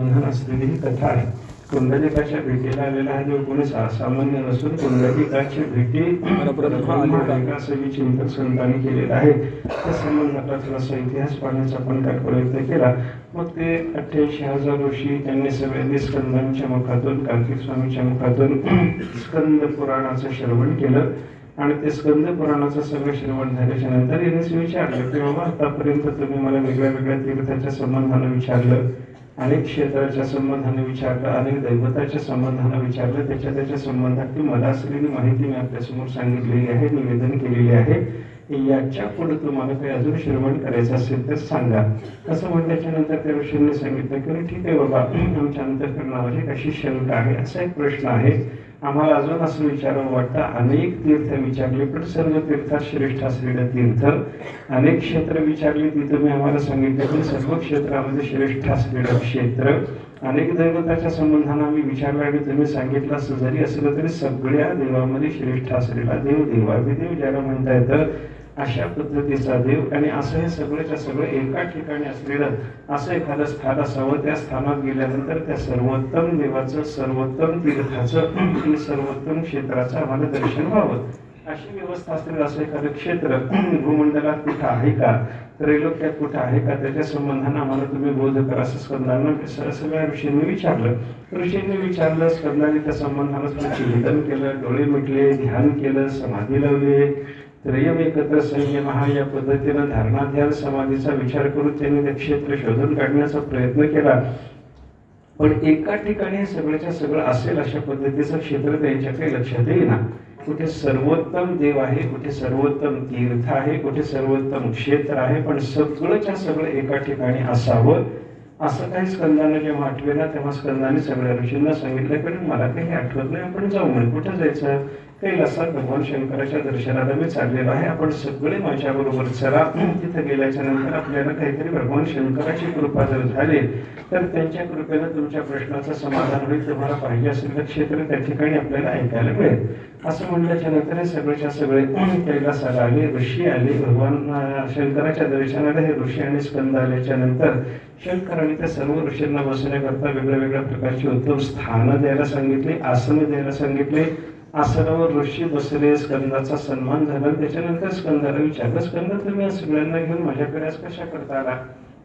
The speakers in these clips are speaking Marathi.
असलेली ही कथा आहे. कुंडलिकाच्या भेटीला आलेला हा देव कोणी सामान्य नसून कुंडलिकाची भेटी सगळी चिंतक संतांनी केलेलं आहे. त्या संबंधातला थोडासा इतिहास पाहण्याचा आपण काय प्रयत्न केला. मग ते 88,000 ऋषी त्यांनी सगळ्यांनी स्कंदांच्या मुखातून कार्तिक स्वामीच्या मुखातून स्कंद पुराणाचं श्रवण केलं आणि ते स्कंद पुराणाचं सगळं श्रवण झाल्याच्या नंतर यांनीच विचारलं की बाबा आतापर्यंत तुम्ही मला वेगळ्या वेगळ्या तीर्थाच्या संबंधानं विचारलं, अनेक क्षेत्राच्या संबंधाने विचारलं, अनेक दैवताच्या संबंधाने विचारलं, त्याच्या संबंधात मला असलेली माहिती मी आपल्यासमोर सांगितलेली आहे, निवेदन केलेली आहे. याच्या पुढे तुम्हाला काही अजून श्रवण करायचं असेल तर सांगा. असं म्हटल्याच्या नंतर त्या ऋषींनी सांगितलं की ठीक आहे बाबा, आमच्या अंतःकरणामध्ये कशी शंका आहे, असा एक प्रश्न आहे. आम्हाला अजून असं विचारावं वाटतं. अनेक तीर्थ विचारले पण सर्व तीर्थात श्रेष्ठ असलेलं तीर्थ, अनेक क्षेत्र विचारली ती तुम्ही आम्हाला सांगितलं पण सर्व क्षेत्रामध्ये श्रेष्ठ असलेलं क्षेत्र, अनेक दैवताच्या संबंधाने आम्ही विचारलं आणि तुम्ही सांगितलं असं जरी असलं तरी सगळ्या देवामध्ये श्रेष्ठ असलेला देव, देवादिदेव ज्याला म्हणता येतं अशा पद्धतीचा देव. आणि असं हे सगळ्याच्या सगळं एका ठिकाणी असलेलं असं एखादं स्थान असावं. त्या स्थानात गेल्यानंतर त्या सर्वोत्तम देवाचं, सर्वोत्तम तीर्थाचं आणि सर्वोत्तम क्षेत्राचं आम्हाला दर्शन व्हावं. अशी व्यवस्था असलेलं असं एखादं क्षेत्र भूमंडलात कुठं आहे का, त्रैलोक्यात कुठं आहे का, त्याच्या संबंधानं आम्हाला तुम्ही बोध करा असं स्कंदांना सगळ्या ऋषींनी विचारलं. ऋषींनी विचारलं, स्कंदाने त्या संबंधानं चिंतन केलं, डोळे मिटले, ध्यान केलं, समाधी लावली, त्रयम एकत्र संयम हा या पद्धतीनं धारणा ध्यान समाधीचा विचार करून त्यांनी ते क्षेत्र शोधून काढण्याचा प्रयत्न केला. पण एका ठिकाणी सगळ्याच्या सगळं असेल अशा पद्धतीचं क्षेत्र त्यांच्या काही लक्षात येईना. कुठे सर्वोत्तम देव आहे, कुठे सर्वोत्तम तीर्थ आहे, कुठे सर्वोत्तम क्षेत्र आहे, पण सगळंच्या सगळं एका ठिकाणी असावं असं काही स्कंदानं जेव्हा आठवेना तेव्हा स्कंदाने सगळ्या ऋषींना सांगितलं कारण मला काही आठवत नाही, आपण जाऊ म्हणे. कुठं जायचं? कैलासात भगवान शंकराच्या दर्शनाला मी चाललेलो आहे, आपण सगळे माझ्या बरोबर चला. तिथे गेल्याच्या नंतर आपल्याला काहीतरी भगवान शंकराची कृपा जर झाली तर त्यांच्या कृपेनं तुमच्या प्रश्नाचं समाधान होईल. तुम्हाला पाहिजे असेल तर क्षेत्र त्या ठिकाणी आपल्याला ऐकायला मिळेल. असं म्हणल्याच्या नंतर हे सगळेच्या सगळे कैलासाला आले, ऋषी आले. भगवान शंकराच्या दर्शनाला हे ऋषी आणि स्कंद आल्याच्या नंतर शंकराने त्या सर्व ऋषींना बसण्याकरता वेगळ्या वेगळ्या प्रकारची उत्तम स्थानं द्यायला सांगितले, आसनं द्यायला सांगितले. आसनावर ऋषी बसले, स्कंदाचा सन्मान झाला. त्याच्यानंतर स्कंदाला विचारलं, स्कंद तुम्ही सगळ्यांना घेऊन माझ्याकडे आज कशा करता आला?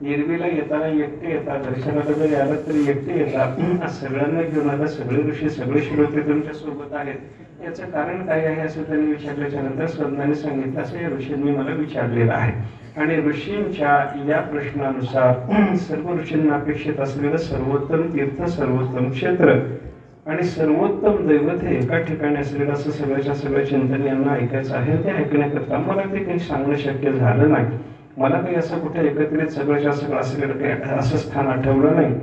एरवीला येताना एकटे येतात, दर्शनाला जरी आला तरी एकटे येतात, सगळ्यांना घेऊन आला, सगळे ऋषी सगळे श्रोते तुमच्या सोबत आहेत, याचं कारण काय आहे असं त्यांनी विचारल्याच्या नंतर स्कंदाने सांगितलं असं या ऋषींनी मला विचारलेलं आहे. आणि ऋषींच्या या प्रश्नानुसार सर्व ऋषींना अपेक्षित असलेलं सर्वोत्तम तीर्थ, सर्वोत्तम क्षेत्र आणि सर्वोत्तम दैवत हे एका ठिकाणी असलेलं असं सगळ्याच्या सगळ्या चिंतन यांना ऐकायचं आहे. ते ऐकण्याकरता मला ते काही सांगणं शक्य झालं नाही. मला काही असं कुठे एकत्रित सगळ्याच्या सगळं असलेलं काही असं स्थान आठवलं नाही.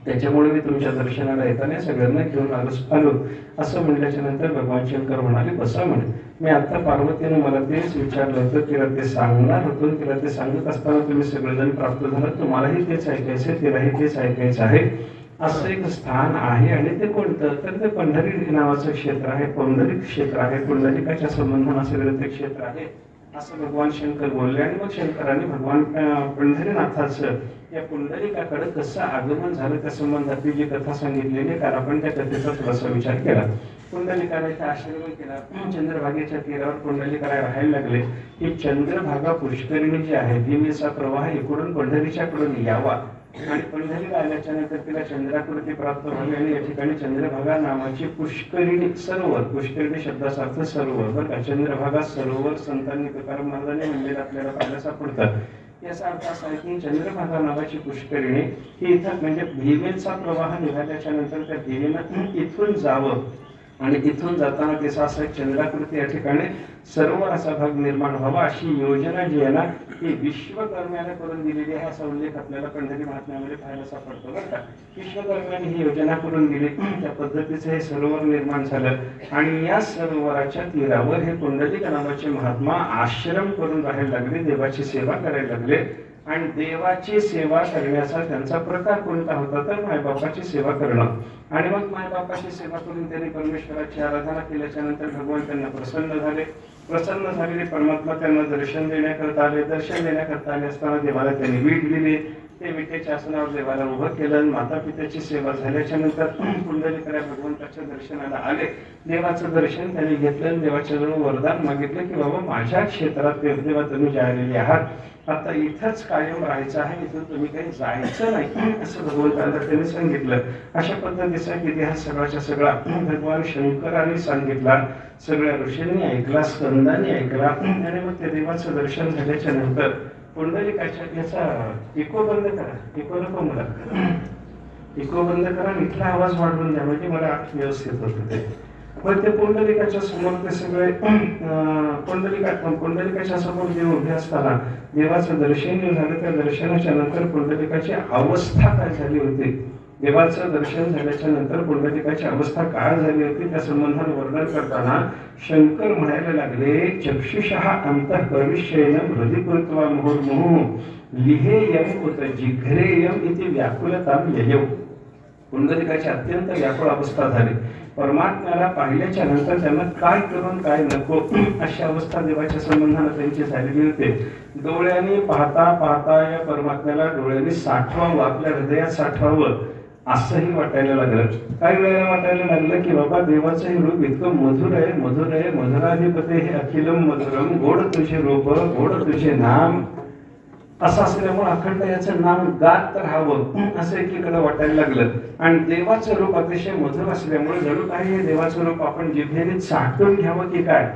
त्याच्यामुळे मी तुमच्या दर्शनाला येताना सगळ्यांना घेऊन आलो. असं म्हणल्याच्या नंतर भगवान शंकर म्हणाले बसा म्हणे. मी आता पार्वतीने मला तेच विचारलं होतं, तिला ते सांगणार होतो. तिला ते सांगत असताना तुम्ही सगळेजण प्राप्त झालात, तुम्हालाही तेच ऐकायचं, तिलाही तेच ऐकायचं आहे. असं एक स्थान आहे आणि ते कोणतं तर ते पंढरी नावाचं क्षेत्र आहे, पुंडलिक क्षेत्र आहे, पुंडलिकाच्या संबंधाने असलेलं ते क्षेत्र आहे असं भगवान शंकर बोलले. आणि मग शंकराने भगवान पंढरीनाथाचं या पुंडलिकाकडे कसं आगमन झालं त्या संबंधातली जी कथा सांगितलेली, कारण आपण त्या कथेचा थोडासा विचार केला. पुंडलिकाने इथे आश्रम केला, चंद्रभागेच्या तीरावर पुंडलिकाला राहायला लागले. ही चंद्रभागा पुष्करिणी जी आहे भीमेचा प्रवाह इकडून पंढरीच्याकडून यावा आणि पंढरीला आल्याच्या नंतर तिला चंद्राकृती प्राप्त व्हावी आणि या ठिकाणी चंद्रभागा नावाची पुष्करिणी सरोवर, पुष्करिणी शब्दाचा अर्थ सरोवर बरं का, चंद्रभागा सरोवर संतांनी तुकाराम महाराजांनी मंदिर आपल्याला पाहायला सापडतात. याचा अर्थ असा आहे की चंद्रभागा नावाची पुष्करिणी ही इथं म्हणजे भीमेचा प्रवाह निघाल्याच्या नंतर त्या भीमेनं इथून जावं आणि इथून जाताना तिचा असा चंद्राकृती या ठिकाणी सरोवर असा भाग निर्माण व्हावा अशी योजना जी आहे ना ही विश्वकर्म्याने करून दिलेली आहे असा उल्लेख आपल्याला पंढरी महात्म्यामध्ये पाहायला सापडतो बरं का. विश्वकर्म्याने ही योजना करून दिली, त्या पद्धतीचं हे सरोवर निर्माण झालं आणि या सरोवराच्या तीरावर हे पुंडलिक नावाचे महात्मा आश्रम करून राहायला लागले, देवाची सेवा करायला लागले. आणि देवाची सेवा करण्याचा त्यांचा प्रकार कोणता होता तर मायबापाची सेवा करणं. आणि मग मायबापाची सेवा करून त्यांनी परमेश्वराची आराधना केल्याच्या नंतर भगवान त्यांना प्रसन्न झाले. प्रसन्न झालेले परमात्मा त्यांना दर्शन देण्याकरता आले. दर्शन देण्याकरता आले असताना देवाला त्यांनी वीट दिली. ते विटेच्या आसनावर देवाला उभं केलं. माता पित्याची सेवा झाल्याच्या नंतर पुंडलिकाला भगवंताच्या दर्शनाला आले. देवाचं दर्शन त्यांनी घेतलं. देवाच्या जवळ वरदान मागितलं की बाबा माझ्या क्षेत्रात देवदेवा तुम्ही जायलेले आहात, आता इथंच कायम राहायचं आहे, इथून तुम्ही काही जायचं नाही असं भगवंताला त्यांनी सांगितलं. अशा पद्धतीचा इतिहास सगळ्याच्या सगळा भगवान शंकराने सांगितला. सगळ्या ऋषींनी ऐकला, स्कंदांनी ऐकला. आणि मग त्या देवाचं दर्शन झाल्याच्या नंतर पुंडलिकाच्या याचा इको बंद करा, इको नको मला, इको बंद करा, इथला आवाज वाढवून द्या म्हणजे मला व्यवस्थित होतं ते. पण ते पुंडलिकाच्या समोर ते सगळे पुंडलिकाच्या समोर जे उभे असताना देवाचं दर्शन झालं. त्या दर्शनाच्या नंतर पुंडलिकाची अवस्था काय झाली होती, देवाचं दर्शन झाल्याच्या नंतर पुंडलिकाची अवस्था काय झाली होती त्या संबंधाने वर्णन करताना शंकर म्हणायला लागले, चक्षुषः अंतःप्रविश्येन हृदि कृत्वा मुहुर्मुहुः लिहेयं उत जिघ्रेयं इति व्याकुलतां ययौ. पुंडलिकाची अत्यंत व्याकुळ अवस्था झाली. परमात्म्याला पाहिल्याच्या नंतर त्यांना काय करून काय नको अशी अवस्था देवाच्या संबंधाने त्यांची झालेली होती. डोळ्यांनी पाहता पाहता या परमात्म्याला डोळ्यांनी साठवावं, आपल्या हृदयात साठवावं असंही वाटायला लागलं. काही वेळेला वाटायला लागलं की बाबा देवाचं हे रूप इतकं मधुर आहे, मधुर आहे, मधुराधिपते हे अखिलम मधुरम, गोड तुझे रूप, गोड तुझे नाम असं असल्यामुळे अखंड याचं नाम गात राहावं असं एकीकडे वाटायला लागलं. आणि देवाचं रूप अतिशय मधुर असल्यामुळे जणू काही हे देवाचं रूप आपण जिभेने चाटून घ्यावं की काय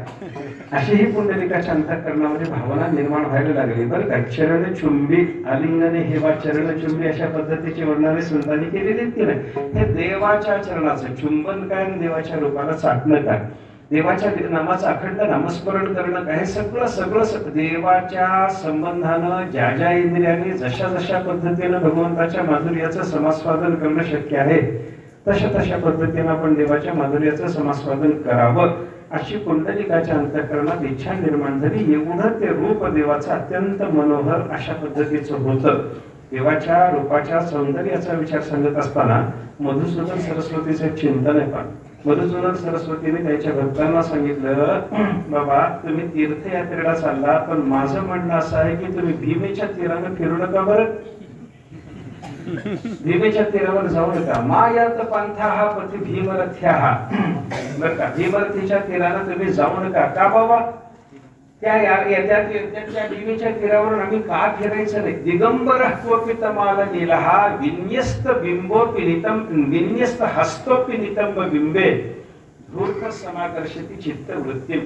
अशीही पुंडलिकाच्या अंतःकरणामध्ये भावना निर्माण व्हायला लागली. बरं का, चरणचुंबी आलिंगने हेवा चरणचुंबी अशा पद्धतीची वर्णने संतांनी केलेली आहेत की नाही. हे देवाच्या चरणाचं चुंबन काय आणि देवाच्या रूपाला चाटणं काय, देवाच्या नामाचं अखंड नामस्मरण करणं काय, हे सगळं सगळं देवाच्या संबंधानं ज्या ज्या इंद्रियाने जशा जशा पद्धतीनं भगवंताच्या माधुर्याचं समास्वादन करणं शक्य आहे तशा तशा पद्धतीनं आपण देवाच्या माधुर्याचं समास्वादन करावं अशी पुंडलिकाच्या अंतःकरणात इच्छा निर्माण झाली. एवढं ते रूप देवाचं अत्यंत मनोहर अशा पद्धतीचं होतं. देवाच्या रूपाच्या सौंदर्याचा विचार सांगत असताना मधुसूदन सरस्वतीचं चिंतन आहे. पण मधुसूदन सरस्वतीने त्याच्या भक्तांना सांगितलं, बाबा तुम्ही तीर्थयात्रेला चालला, पण माझं म्हणणं असं आहे की तुम्ही भीमेच्या तीरानं फिरू नका बरं, भीमेच्या तीरावर जाऊ नका. मायात पंथा हा पती भीमरथ्या, बरं का, भीमरथीच्या तीरानं तुम्ही जाऊ नका. का बाबा, त्या भीमेच्या तीरावरून आम्ही का फिरायचं नाही. दिगंबर त्वपितमाल नीलहा विन्यस्त बिंबोपि नितम विन्यस्त हस्तोपि नितंब बिंबे धूर्त समाकर्षती चित्त वृत्ती.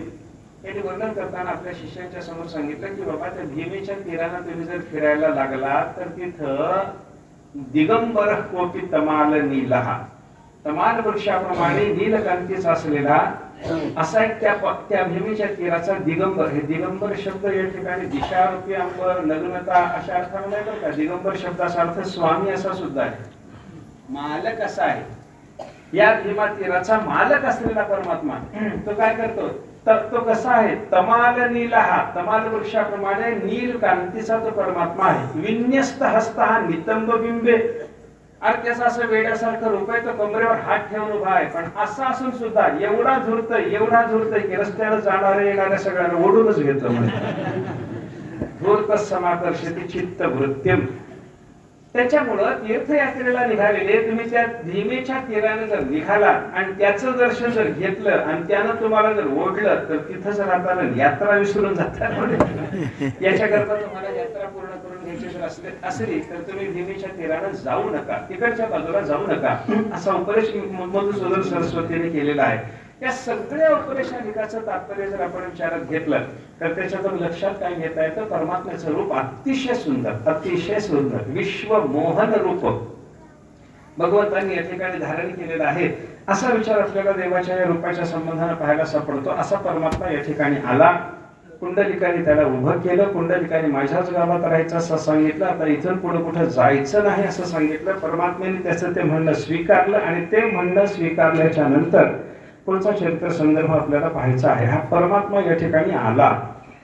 याने वर्णन करताना आपल्या शिष्यांच्या समोर सांगितलं की बाबा त्या भीमेच्या तीरानं तुम्ही जर फिरायला लागला तर तिथं दिगंबर त्वपितमाल नीलहा, तमाल वृक्षाप्रमाणे नीलकांतीचा असलेला असा एक त्या भीमेच्या तीराचा दिगंबर. हे दिगंबर शब्द या ठिकाणी दिशारूपी अंबर नग्नता अशा अर्थाने नाही बरं का. दिगंबर शब्दाचा अर्थ स्वामी असा सुद्धा आहे, मालक असा आहे. या भीमा तीराचा मालक असलेला परमात्मा तो काय करतो, तर तो कसा आहे, तमाल नीलहा, तमाल वृक्षाप्रमाणे नील कांतीचा तो परमात्मा आहे. विन्यस्त हस्त हा नितंब बिंबे, अरे त्याचा असं वेड्यासारखं रूप आहे, तो कमरेवर हात ठेवून उभा आहे. पण असं असून सुद्धा एवढा झुरतय की रस्त्यावर जाणारे येणाऱ्या सगळ्यांना ओढूनच घेतो. धूर्त समाकर्षती चित्त वृत्तीम. त्याच्यामुळं तीर्थयात्रेला निघालेले तुम्ही त्या भीमेच्या तीराने जर निघाला आणि त्याचं दर्शन जर घेतलं आणि त्यानं तुम्हाला जर ओढलं तर तिथंच राहताना यात्रा विसरून जातात. याच्याकरता तुम्हाला यात्रा पूर्ण करून घ्यायची जर असली तर तुम्ही भीमेच्या तीरानं जाऊ नका, तिकडच्या बाजूला जाऊ नका असा उपदेश मधुसूदन सरस्वतीने केलेला आहे. या सगळ्या उपदेशाधिकाचं तात्पर्य जर आपण विचारात घेतलं तर त्याच्यातून लक्षात काय घेता येतं, परमात्म्याचं रूप अतिशय सुंदर, अतिशय सुंदर विश्व मोहन रूप भगवंतांनी या ठिकाणी धारण केलेलं आहे. असा विचार आपल्याला देवाच्या या रूपाच्या संबंधाने पाहायला सापडतो. असा परमात्मा या ठिकाणी आला. पुंडलिकाने त्याला उभं केलं. पुंडलिकाने माझ्याच गावात राहायचं असं सांगितलं, आता इथून पुढे कुठे जायचं नाही असं सांगितलं. परमात्म्याने त्याचं ते म्हणणं स्वीकारलं आणि ते म्हणणं स्वीकारल्याच्या नंतर पुढचा चरित्र संदर्भ आपल्याला पाहायचा आहे. हा परमात्मा या ठिकाणी आला.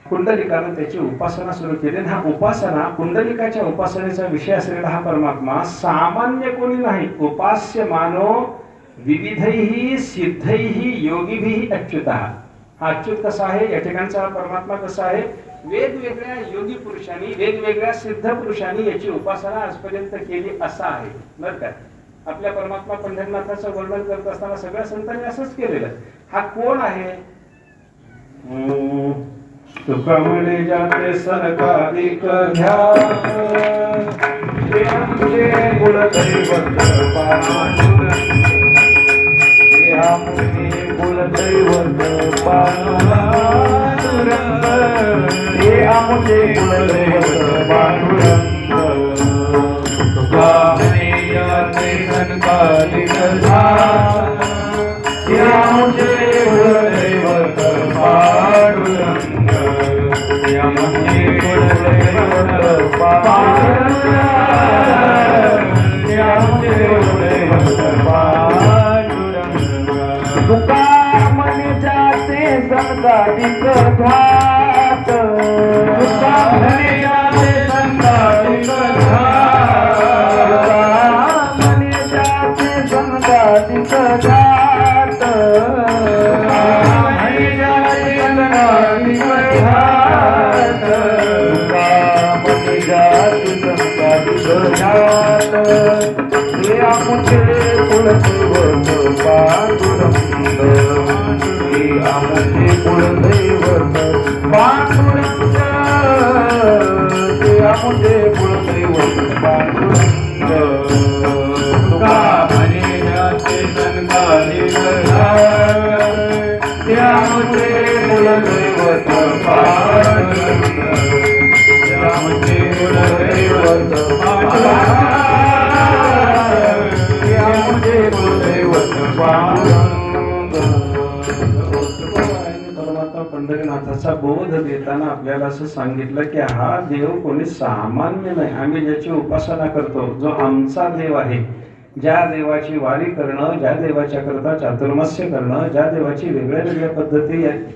पुंडलिकाने त्याची उपासना सुरू केली. हा उपासना पुंडलिकाच्या उपासनेचा विषय असलेला हा परमात्मा सामान्य कोणी नाही. उपास्य मानो विविधैहि सिद्धैहि योगिभिः अच्युतः. हा अच्युत कसा आहे, या ठिकाणचा परमात्मा कसा आहे, वेगवेगळ्या योगी पुरुषांनी, वेगवेगळ्या सिद्ध पुरुषांनी याची उपासना आजपर्यंत केली असं आहे, बरं का. आपल्या परमात्मा पंढरनाथाचं वर्णन करत असताना सगळ्या संतांनी असंच केलेलं. हा कोण आहे? तुका म्हणे जाते सरकाधिक ध्यान, ते आमचे कुलदैवत पांडुरंग, ते आमचे कुलदैवत पांडुरंग, ते आमचे कुलदैवत पांडुरंग. तुका म्हणे जाते सरकाधिक ध्यान, ते आमचे कुलदैवत पांडुरंग, ते आमचे कुलदैवत पांडुरंग, ते आमचे कुलदैवत पांडुरंग. तुका म्हणे जाते संताधिक घात, तुका म्हणे जाते संताधिक घात, म्हणे जाते संताधिक घात, म्हणे जाते संताधिक घात, तुका म्हणे जाते संताधिक घात, हे आमचे कुलदैवत पांडुरंग, हे आमचे कुलदैवत पांडुरंग, हे आमचे कुलदैवत पांडुरंग. तुका म्हणे जाते संताधिक घात, हे आमचे कुलदैवत पांडुरंग, हे आमचे कुलदैवत पांडुरंग, हे आमचे कुलदैवत पांडुरंग. परमात्मा पंढरीनाथाचा बोध देताना आपल्याला असं सांगितलं की हा देव कोणी सामान्य नाही. आम्ही ज्याची उपासना करतो, जो आमचा देव आहे, ज्या देवाची वारी करणं, ज्या देवाच्या करता चातुर्मास्य करणं, ज्या देवाची वेगळ्या वेगळ्या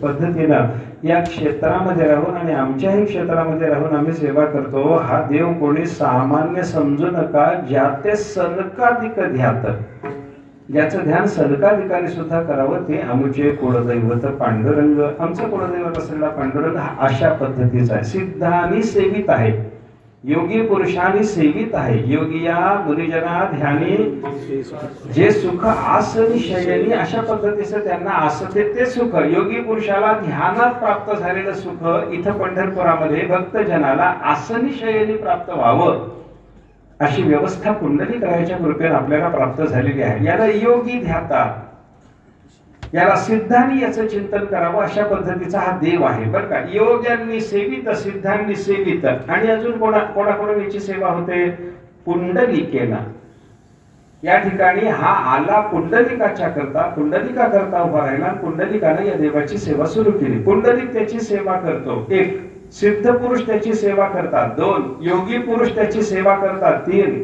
पद्धतीनं या क्षेत्रामध्ये राहून आणि आमच्याही क्षेत्रामध्ये राहून आम्ही सेवा करतो, हा देव कोणी सामान्य समजू नका. ज्याते सनकाधिक ध्यात, ज्याचं ध्यान सनकाधिकाने सुद्धा करावं, ते आमचे कुलदैवत पांडुरंग. आमचं कुलदैवत असलेला पांडुरंग हा अशा पद्धतीचा आहे, सिद्धानी सेवित आहे, योगी पुरुषांनी सेवित आहे. योगिया गुरुजना ध्यानी जे सुख आसनी शयनी, अशा पद्धतीचं त्यांना आसते ते सुख, योगी पुरुषाला ध्यानात प्राप्त झालेलं सुख इथं पंढरपुरामध्ये भक्तजनाला आसनी शयनी प्राप्त व्हावं, अशी व्यवस्था पुंडलिकाच्या कृपेने आपल्याला प्राप्त झालेली आहे. याला योगी ध्याता, याला सिद्धांनी याचं चिंतन करावं, अशा पद्धतीचा हा देव आहे, बरं का. योग्यांनी सेवित, सिद्धांनी सेवित, आणि अजून कोणाकडून याची सेवा होते? पुंडलिकेना. या ठिकाणी हा आला पुंडलिकाच्या करता, पुंडलिका करता उभा राहिला, पुंडलिकाने या देवाची सेवा सुरू केली. पुंडलिक त्याची सेवा करतो, एक. सिद्ध पुरुष त्याची सेवा करतात, दोन. योगी पुरुष त्याची सेवा करतात, तीन.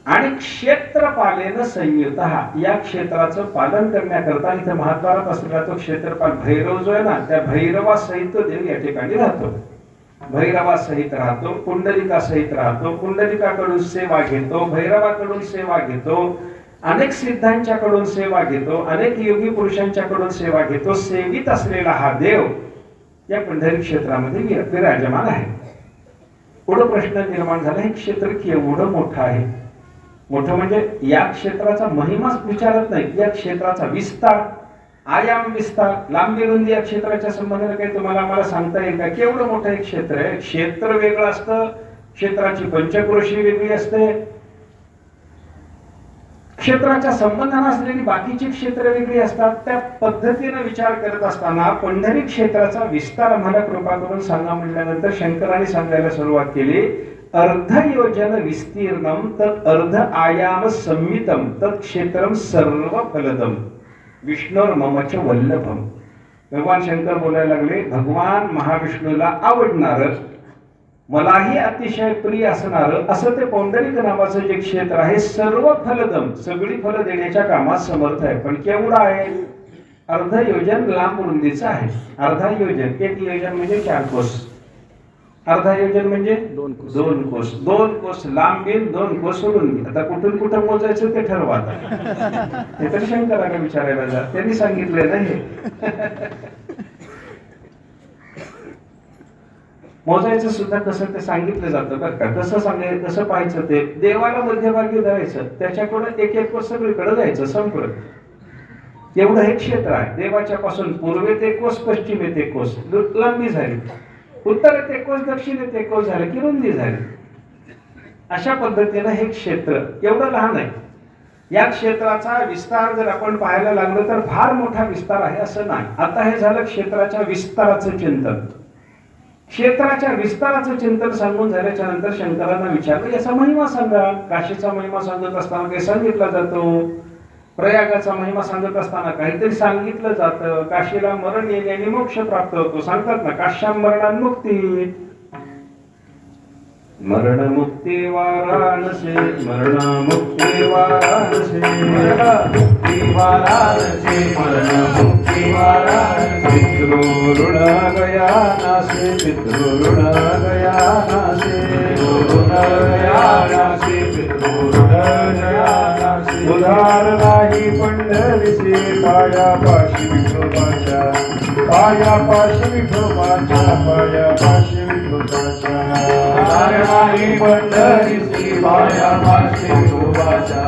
आणि क्षेत्रपालेन संयुक्त, या क्षेत्राचं पालन करण्याकरता इथे महाद्वारात असलेला तो क्षेत्रपाल भैरव जो आहे ना, त्या भैरवा सहित देव या ठिकाणी राहतो. भैरवा सहित राहतो, पुंडलिका सहित राहतो, पुंडलिकाकडून सेवा घेतो, भैरवाकडून सेवा घेतो, अनेक सिद्धांच्याकडून सेवा घेतो, अनेक योगी पुरुषांच्याकडून सेवा घेतो. सेवित असलेला हा देव या पंढरी क्षेत्रामध्ये विराजमान आहे. पुढे प्रश्न निर्माण झाला, हे क्षेत्र केवढं मोठं आहे? मोठं म्हणजे या क्षेत्राचा महिमाच विचारत नाही, या क्षेत्राचा विस्तार, आयाम विस्तार, लांबी रुंदी या क्षेत्राच्या संबंधाने काही तुम्हाला आम्हाला सांगता येईल का? केवढं मोठं एक क्षेत्र आहे. क्षेत्र वेगळं असतं, क्षेत्राची पंचक्रोशी वेगळी असते, क्षेत्राच्या संबंधाने असलेली बाकीची क्षेत्र वेगळी असतात. त्या पद्धतीने विचार करत असताना पंढरी क्षेत्राचा विस्तार आम्हाला कृपा करून सांगा म्हटल्यानंतर शंकरांनी सांगायला सुरुवात केली. अर्ध योजन विस्तीर्णम तत् अर्ध आयाम संमितम तत् क्षेत्रम सर्व फलदम विष्णुर ममच वल्लभम. भगवान शंकर बोलायला लागले, भगवान महाविष्णूला आवडणार, मलाही अतिशय प्रिय असणार असं ते पौंडरिक नावाचं जे क्षेत्र आहे, सर्व फलदम, सगळी फल देण्याच्या कामात समर्थ आहे. पण केवढा आहे? अर्ध योजन लांब रुंदीचं आहे. अर्धा योजन, एक योजन म्हणजे 4 कोस, अर्धा योजन म्हणजे 2 कोस. 2 कोस लांबी, 2 कोस रुंदी. आता कुठून कुठं मोजायचं ते ठरवा. हे तर शंकराला विचारायला जा, त्यांनी सांगितलेलं आहे. मोजायचं सुद्धा कसं ते सांगितलं जातं बरं का. कसं पाहायचं ते देवाला मध्यभागी धरायचं, त्याच्याकडे एक एक कोस सगळीकडे जायचं संपूर्ण. एवढं हे क्षेत्र आहे. देवाच्या पासून पूर्वेत एक कोस, पश्चिमेत एक कोस, लांबी झाली. उत्तरेत एक कोस, दक्षिणेत एक कोस झालं की रुंदी झाली. अशा पद्धतीनं हे क्षेत्र एवढं लहान आहे. या क्षेत्राचा विस्तार जर आपण पाहायला लागलो तर फार मोठा विस्तार आहे असं नाही. आता हे झालं क्षेत्राच्या विस्ताराचं चिंतन. क्षेत्राच्या विस्ताराचं चिंतन सांगून झाल्याच्या नंतर शंकरांना विचारलं, याचा महिमा सांगा. काशीचा महिमा सांगत असताना काही सांगितला जातो, प्रयागाचा महिमा सांगत असताना काहीतरी सांगितलं जातं. काशीला मरण येण्याने मोक्ष प्राप्त होतो सांगतात ना, काश्याम मरणान मुक्ती. मरण मुक्ती वाराणसी, मरण मुक्ती वाराणसी, मरण मुक्ती वाराणसी, मरण मुक्ती वाराणसी. पितृ ऋण गया नासे, पितृ ऋण गया नासे, ऋण गया नासे, पितृ ऋण गया नासे. उधार नाही पंढरीचे, पायापाशी विठोबाच्या, पायापाशी विठोबाच्या, पायापाशी विठोबाच्या. नाही पंढरीची, पायापाशी विठोबाच्या,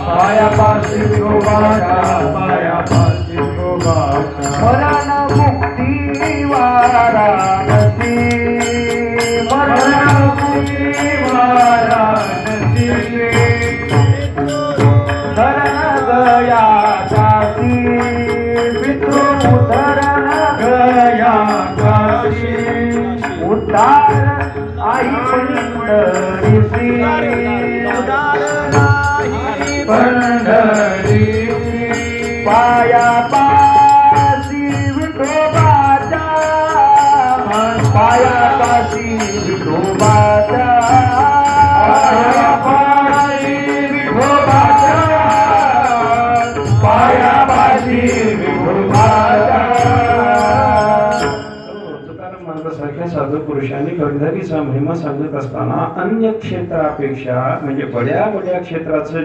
पायापाशी विठोबाच्या, पायापाशी विठोबाच्या. मरण मुक्ती वाराणसी, मरण मुक्ती वाराणसी. धरण गया काशी, पितृ धरण गया काशी. उद्धार आई पंढरीची, उद्धार नाही पंढरीची. पायापाशी विठोबाच्या, पायापाशी विठोबाच्या, पायापाशी विठोबाच्या, पायापाशी विठोबाच्या. सारख्या साधू पुरुषांनी पंढरीचा महिमा सांगत असताना अन्य क्षेत्रापेक्षा, म्हणजे बड्या बड्या क्षेत्राचं,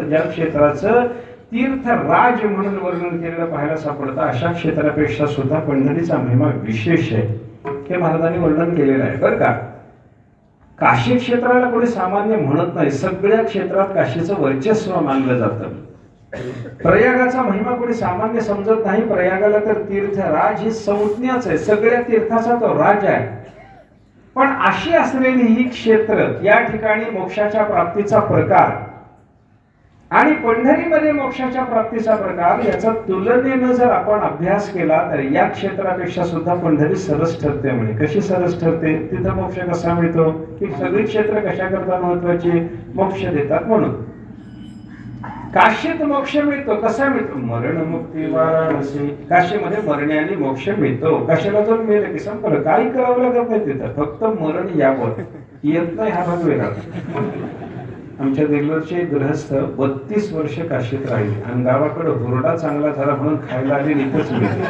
ज्या क्षेत्राचं तीर्थराज म्हणून वर्णन केलेलं पाहायला सापडतं, अशा क्षेत्रापेक्षा सुद्धा पंढरीचा महिमा विशेष आहे. हे महाराजांनी वर्णन केलेलं आहे बरं का. काशी क्षेत्राला कोणी सामान्य म्हणत नाही. सगळ्या क्षेत्रात काशीचं वर्चस्व मानलं जातं. प्रयागाचा महिमा कोणी सामान्य समजत नाही. प्रयागाला तर तीर्थराज ही संज्ञाच आहे, सगळ्या तीर्थाचा तो राज आहे. पण अशी असलेली ही क्षेत्र, या ठिकाणी मोक्षाच्या प्राप्तीचा प्रकार आणि पंढरीमध्ये मोक्षाच्या प्राप्तीचा प्रकार, याचा तुलनेनं जर आपण अभ्यास केला तर या क्षेत्रापेक्षा सुद्धा पंढरी सरस ठरते. म्हणे कशी सरस ठरते, तिथं मोक्ष कसा मिळतो, की सगळी क्षेत्र कशा करता महत्वाची, मोक्ष देतात म्हणून. काशीत मोक्ष मिळतो, कसा मिळतो, मरण मुक्ती वाराणसी. काशीमध्ये मरण्याने मोक्ष मिळतो. काशीला जाऊन मिळेल की संपलं, काही करावं लागत नाही तिथं, फक्त मरण यावं. येत नाही हा भाग वेगळा. आमच्या देगलूरचे गृहस्थ 32 वर्ष काशीत राहिले आणि गावाकडे हुरडा चांगला झाला म्हणून खायला आले, इथंच मिळते.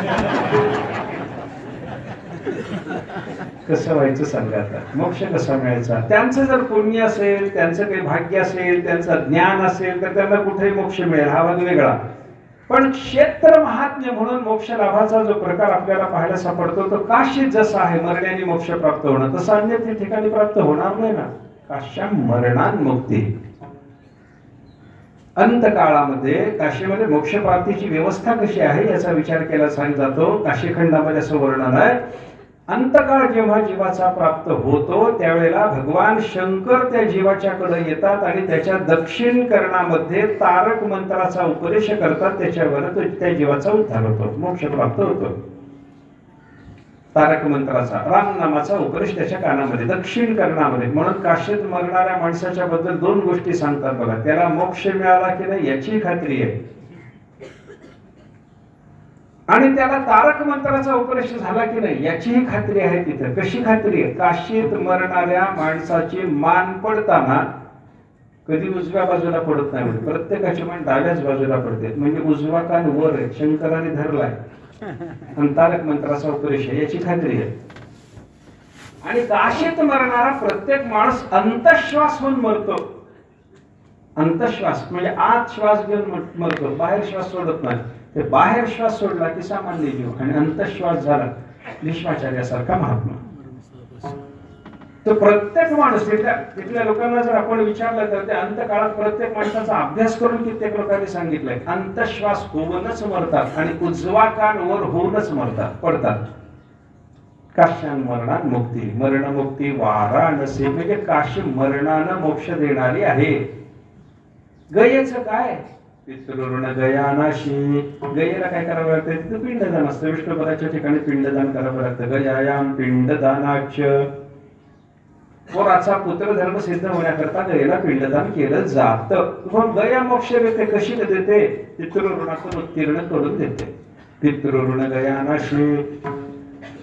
कसं व्हायचं सांगा आता, मोक्ष कसा मिळायचा. त्यांचं जर पुण्य असेल, त्यांचं काही भाग्य असेल, त्यांचं ज्ञान असेल तर त्यांना कुठेही मोक्ष मिळेल, हा भाग वेगळा. पण क्षेत्र महात्म्य म्हणून मोक्ष लाभाचा जो प्रकार आपल्याला पाहायला सापडतो, तो काशीत जसा आहे मरण्याने मोक्ष प्राप्त होणं, तसं अन्य ठिकाणी प्राप्त होणार नाही ना. काश्याम मरणान मुक्ती. अंतकाळामध्ये काशीमध्ये मोक्ष प्राप्तीची व्यवस्था कशी आहे याचा विचार केला जातो. काशीखंडामध्ये असं वर्णन आहे, अंतकाळ जेव्हा जीवाचा प्राप्त होतो त्यावेळेला भगवान शंकर त्या जीवाच्याकडे येतात आणि त्याच्या दक्षिण कर्णामध्ये तारक मंत्राचा उपदेश करतात. त्याच्यावर त्या जीवाचा उद्धार होतो, मोक्ष प्राप्त होतो. तारक मंत्राचा, राम नामाचा उपदेश त्याच्या कानामध्ये, दक्षिण कर्णामध्ये. म्हणून काशीत मरणाऱ्या माणसाच्या बद्दल 2 गोष्टी सांगतात बघा. त्याला मोक्ष मिळाला की नाही याची खात्री आहे आणि त्याला तारक मंत्राचा उपदेश झाला की नाही याचीही खात्री आहे. तिथं कशी खात्री आहे, काशीत मरणाऱ्या माणसाची मान पडताना कधी उजव्या बाजूला पडत नाही, प्रत्येकाची मान डाव्याच बाजूला पडते. म्हणजे उजवा कान वर आहे, शंकराने धरलाय आणि तारक मंत्राचा उपदेश आहे याची खात्री आहे. आणि काशीत मरणारा प्रत्येक माणूस अंतश्वास होऊन मरतो. अंतश्वास म्हणजे आत श्वास घेऊन मरतो, बाहेर श्वास सोडत नाही. ते बाहेर श्वास सोडला की सामान्य जीव आणि अंतश्वास झाला भीष्माचार्यासारखा महात्मा. तो प्रत्येक माणूस तिथल्या लोकांना जर आपण विचारलं तर त्या अंतकाळात प्रत्येक माणसाचा अभ्यास करून कित्येक लोकांनी सांगितलंय, अंतश्वास होऊनच मरतात आणि उजवा कान वर होऊनच मरतात, पडतात. काश्यान मरणात मुक्ती, मरणमुक्ती वाराणसी, म्हणजे काशी मरणानं मोक्ष देणारी आहे. गयेचं काय? पितृऋण गयानाशी. गयेला काय करावं लागतं? तिथं पिंडदान असतं. विष्णुपदाच्या ठिकाणी पिंडदान करावं लागतं. गयायाम पिंडदानाच. पोराचा पुत्रधर्म सिद्ध होण्याकरता गयेला पिंडदान केलं जातं. मग गया मोक्ष देते. कशी देते? पितृऋणातून उत्तीर्ण करून देते. पितृऋण गयानाशी.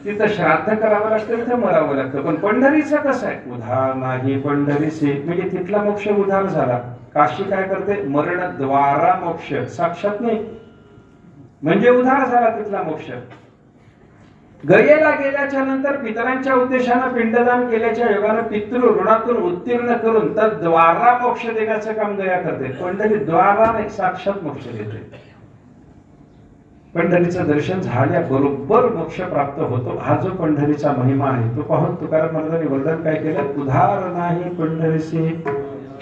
तिथं श्राद्ध करावं लागतं, तिथं मरावं लागतं. पण पंढरीचं कसं आहे? उधार नाही पंढरीचे, म्हणजे तिथला मोक्ष उधार झाला. काशी काय करते? मरण द्वारा मोक्ष, साक्षात नाही, म्हणजे उधार झाला तिथला मोक्ष. गयेला गेल्याच्या नंतर पितरांच्या उद्देशानं पिंडदान केल्याच्या योगानं पितृ ऋणातून उत्तीर्ण करून तर द्वारा मोक्ष देण्याचं काम गया करते. पंढरी द्वारा नाही, साक्षात मोक्ष देते. पंढरीचं दर्शन झाल्याबरोबर मोक्ष प्राप्त होतो. हा जो पंढरीचा महिमा आहे तो पाहून तुकाराम महाराजांनी वर्णन काय केलं? उधार नाही पंढरीसी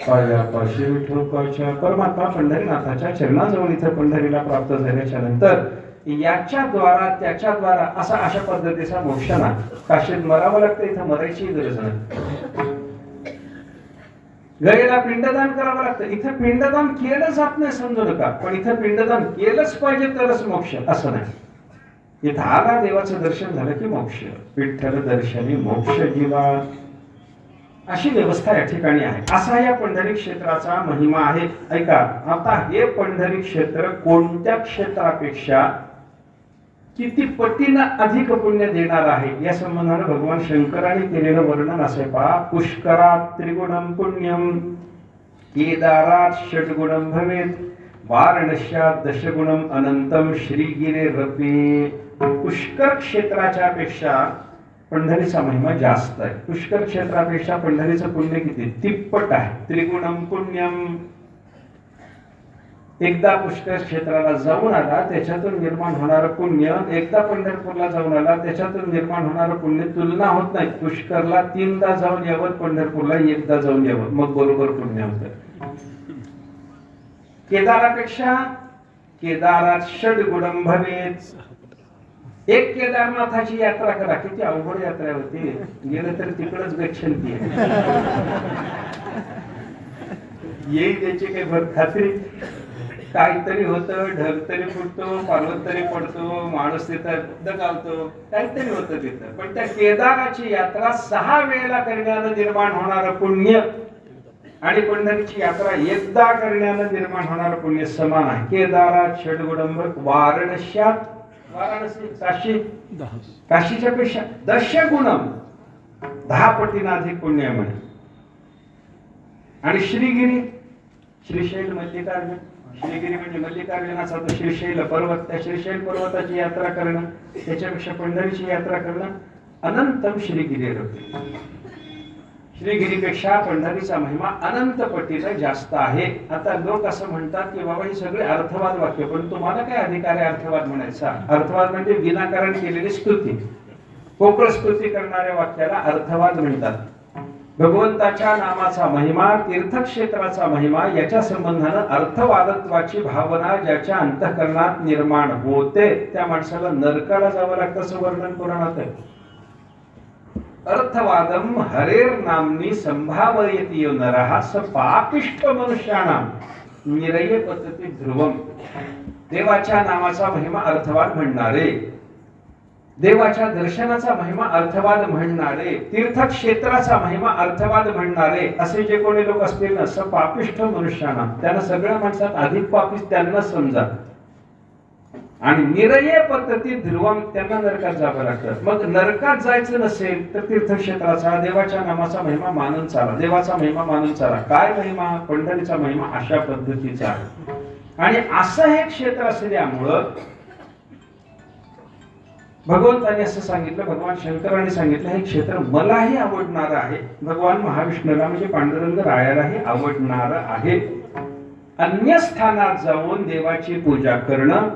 पायापाशी विठोबाच्या. परमात्मा पंढरीनाथाच्या चरणाजवळ इथं पंढरीला प्राप्त झाल्याच्या नंतर याच्या द्वारा त्याच्या द्वारा अशा पद्धतीचा मोक्ष ना. काशीत मरावं लागतं, इथं मरायची गरज नाही. गयेला पिंडदान करावं लागतं, इथं पिंडदान केलं जात नाही समजू नका, पण इथं पिंडदान केलंच पाहिजे तरच मोक्ष, असं नाही. इथं आला देवाचं दर्शन झालं की मोक्ष. विठ्ठल दर्शनी मोक्ष जीवा, अशी व्यवस्था या ठिकाणी आहे. असा या पंढरी क्षेत्राचा महिमा आहे. ऐका, आता हे पंढरी क्षेत्र कोणत्या क्षेत्रापेक्षा किती पटीनं अधिक पुण्य देणार आहे या संबंधानं भगवान शंकराने केलेलं वर्णन असे पहा. पुष्करात त्रिगुणम पुण्यम, केदारात षड्गुणम भवेत, वाराणस्यात दशगुणम अनंतम श्रीगिरे रपे. पुष्कर क्षेत्राच्या पेक्षा पंढरीचा महिमा जास्त आहे. पुष्कर क्षेत्रापेक्षा पंढरीचं पुण्य किती? तिप्पट आहे. त्रिगुणम पुण्यम. एकदा पुष्कर क्षेत्राला जाऊन आला त्याच्यातून निर्माण होणारं पुण्य, एकदा पंढरपूरला जाऊन आला त्याच्यातून निर्माण होणारं पुण्य तुलना होत नाही. पुष्करला 3दा जाऊन यावं, पंढरपूरला 1दा जाऊन यावं, मग बरोबर पुण्य होतं. केदारापेक्षा केदारात षड्गुणम भवेत. एक केदारनाथाची यात्रा करा, किती अवघड यात्रा होती. गेलं तर तिकडच गच्छंती येईल त्याची काही भर खात्री. काहीतरी होतं, ढग तरी फुटतो, पर्वत तरी पडतो, माणूस तिथं दगावतो, काहीतरी होतं तिथं. पण त्या केदाराची यात्रा 6 वेळेला करण्यानं निर्माण होणारं पुण्य आणि पंढरीची यात्रा एकदा करण्यानं निर्माण होणारं पुण्य समान आहे. केदारात षड्गुणम, वाराणस्यात, वाराणसी काशी, काशीच्या पेक्षा दशगुणम 10 पटीनं अधिक पुण्य म्हणे. आणि श्रीगिरी, श्रीशैल मल्लिकार्जुन, श्रीगिरी म्हणजे मल्लिकार्जुनाचा तो श्रीशैल पर्वत, त्या श्रीशैल पर्वताची यात्रा करणं त्याच्यापेक्षा पंढरीची यात्रा करणं अनंतम श्रीगिरी रपे. श्रीगिरीपेक्षा पंढरीचा महिमा अनंत पटीनं जास्त आहे. आता लोक असं म्हणतात की बाबा ही सगळे अर्थवाद वाक्य, पण तुम्हाला काय अधिकार आहे अर्थवाद म्हणायचा? अर्थवाद म्हणजे विनाकारण केलेली स्तुती, पोकळ स्तुती करणाऱ्या वाक्याला अर्थवाद म्हणतात. भगवंताच्या नामाचा महिमा, तीर्थक्षेत्राचा महिमा याच्या संबंधानं अर्थवादत्वाची भावना ज्याच्या अंतःकरणात निर्माण होते त्या माणसाला नरकाला जावं लागतं, असं वर्णन पुराणात आहे. अर्थवादम हरेर नामनी संभावयती नरः स पापिष्ट मनुष्याणाम निरये पतती ध्रुवम. देवाच्या नामाचा महिमा अर्थवाद म्हणणारे, देवाच्या दर्शनाचा महिमा अर्थवाद म्हणणारे, तीर्थक्षेत्राचा महिमा अर्थवाद म्हणणारे असे जे कोणी लोक असतील ना, स पापिष्ट मनुष्याणाम, त्यांना सगळ्या माणसात अधिक पापिष्ट त्यांना समजा. आणि निरये पद्धती ध्रुवम, त्यांना नरकात जावं लागतं. मग नरकात जायचं नसेल तर तीर्थक्षेत्राचा, देवाच्या नामाचा महिमा मानून चाला, देवाचा महिमा मानून चाला. काय महिमा? पंढरीचा महिमा अशा पद्धतीचा आहे. आणि असं हे क्षेत्र असल्यामुळं भगवंताने असं सांगितलं, भगवान शंकराने सांगितलं, हे क्षेत्र मलाही आवडणारं आहे, भगवान महाविष्णूला म्हणजे पांडुरंग रायालाही आवडणारं आहे. अन्य स्थानात जाऊन देवाची पूजा करणं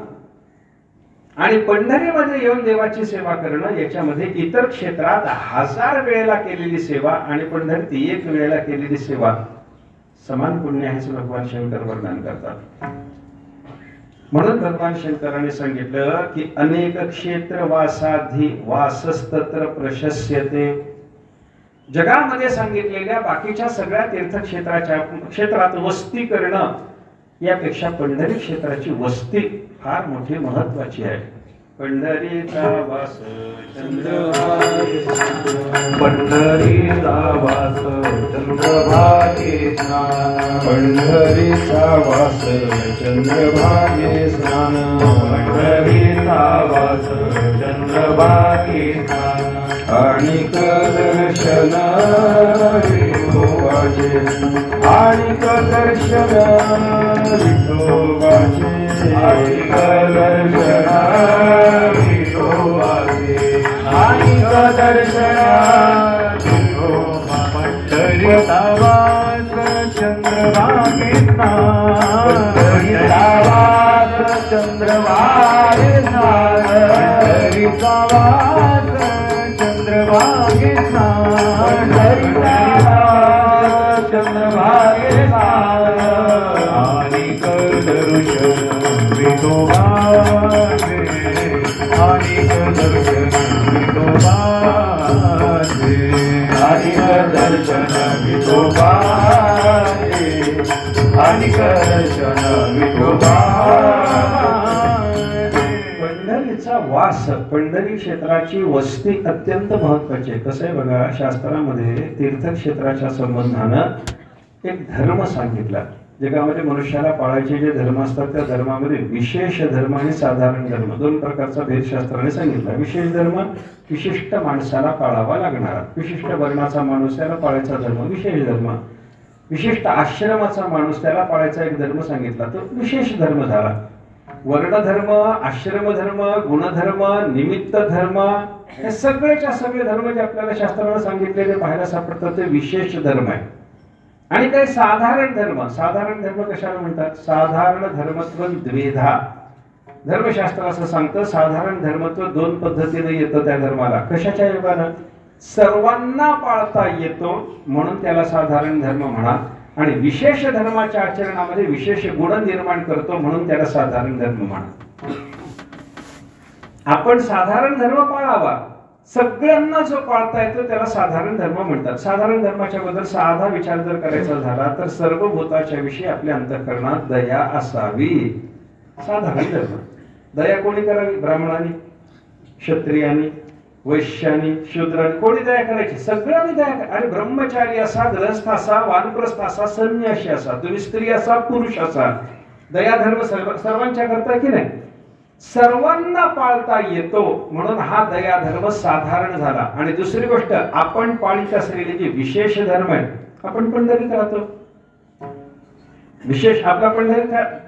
आणि पंढरीमध्ये येऊन देवाची सेवा करणं, याच्यामध्ये इतर क्षेत्रात 1000 वेळेला केलेली सेवा आणि पंढरीत 1 वेळेला केलेली सेवा समान पुण्य आहे असं भगवान शंकर वर्णन करतात. म्हणून भगवान शंकराने सांगितलं की अनेक क्षेत्र वासाधी वासस्तत्र प्रशस्यते. जगामध्ये सांगितलेल्या बाकीच्या सगळ्या क्षेत्रात वस्ती करणं यापेक्षा पंढरी क्षेत्राची वस्ती फार मोठी महत्वाची आहे. पंढरीचा वास चंद्रभागे, पंढरीचा वास चंद्रभागे स्नान, पंढरीचा वास चंद्रभागे स्नान, पंढरीचा वास चंद्रभागे स्नान. आणिक दर्शन विठोबाचे, आणिक दर्शन विठोबाचे, आणिक दर्शन विठोबाचे, आणिक दर्शन विठोबा. पंढरीचा वास चंद्रभागे स्नान, पंढरीचा वास चंद्रभागे स्नान, पंढरीचा वास चंद्रभागे स्नान, चंद्रभागे स्नान. आणिक दर्शन विठोबाचे, आणिक दर्शन विठोबाचे, आणिक दर्शन विठोबाचे, आणिक दर्शन विठोबाचे. पंढरीचा वास, पंढरी क्षेत्राची वस्ती अत्यंत महत्वाची आहे. कसं आहे बघा, शास्त्रामध्ये तीर्थक्षेत्राच्या संबंधानं एक धर्म सांगितला. जगामध्ये मनुष्याला पाळायचे जे धर्म असतात त्या धर्मामध्ये विशेष धर्म आणि साधारण धर्म 2 प्रकारचा भेद शास्त्राने सांगितला. विशेष धर्म विशिष्ट माणसाला पाळावा लागणारा, विशिष्ट वर्णाचा माणूस त्याला पाळायचा धर्म विशेष धर्म, विशिष्ट आश्रमाचा माणूस त्याला पाळायचा एक धर्म सांगितला तो विशेष धर्म झाला. वर्णधर्म, आश्रमधर्म, गुणधर्म, निमित्त धर्म, हे सगळेच्या सगळे धर्म जे आपल्याला शास्त्राने सांगितलेले पाहायला सापडतात ते विशेष धर्म आहे. आणि काही साधारण धर्म, साधारण धर्म कशाला म्हणतात? साधारण धर्मत्व द्विधा. धर्मशास्त्र असं सांगतं साधारण धर्मत्व 2 पद्धतीने येतं त्या धर्माला. कशाच्या योगानं? सर्वांना पाळता येतो म्हणून त्याला साधारण धर्म म्हणा, आणि विशेष धर्माच्या आचरणामध्ये विशेष गुण निर्माण करतो म्हणून त्याला साधारण धर्म म्हणा. आपण साधारण धर्म पाळावा, सगळ्यांना जो पाळता येतो त्याला साधारण धर्म म्हणतात. साधारण धर्माच्या बद्दल साधा विचार जर करायचा झाला तर सर्व भूताच्या विषयी आपल्या अंतःकरणात दया असावी. साधारण धर्म. दया कोणी करावी? ब्राह्मणांनी, क्षत्रियांनी, वैश्यानी, शूद्रांनी. कोणी दया करायची? सगळ्यांनी दया करा. अरे ब्रह्मचारी असा, गृहस्थ असा, वानप्रस्थ असा, संन्यासी असा, तुम्ही स्त्री असा, पुरुष असा, दया धर्म सर्वांच्या करता की नाही? सर्वांना पाळता येतो म्हणून हा दया धर्म साधारण झाला. आणि दुसरी गोष्ट, आपण पाळीत असलेले जे विशेष धर्म आहे, आपण पंढरीत राहतो, विशेष आपला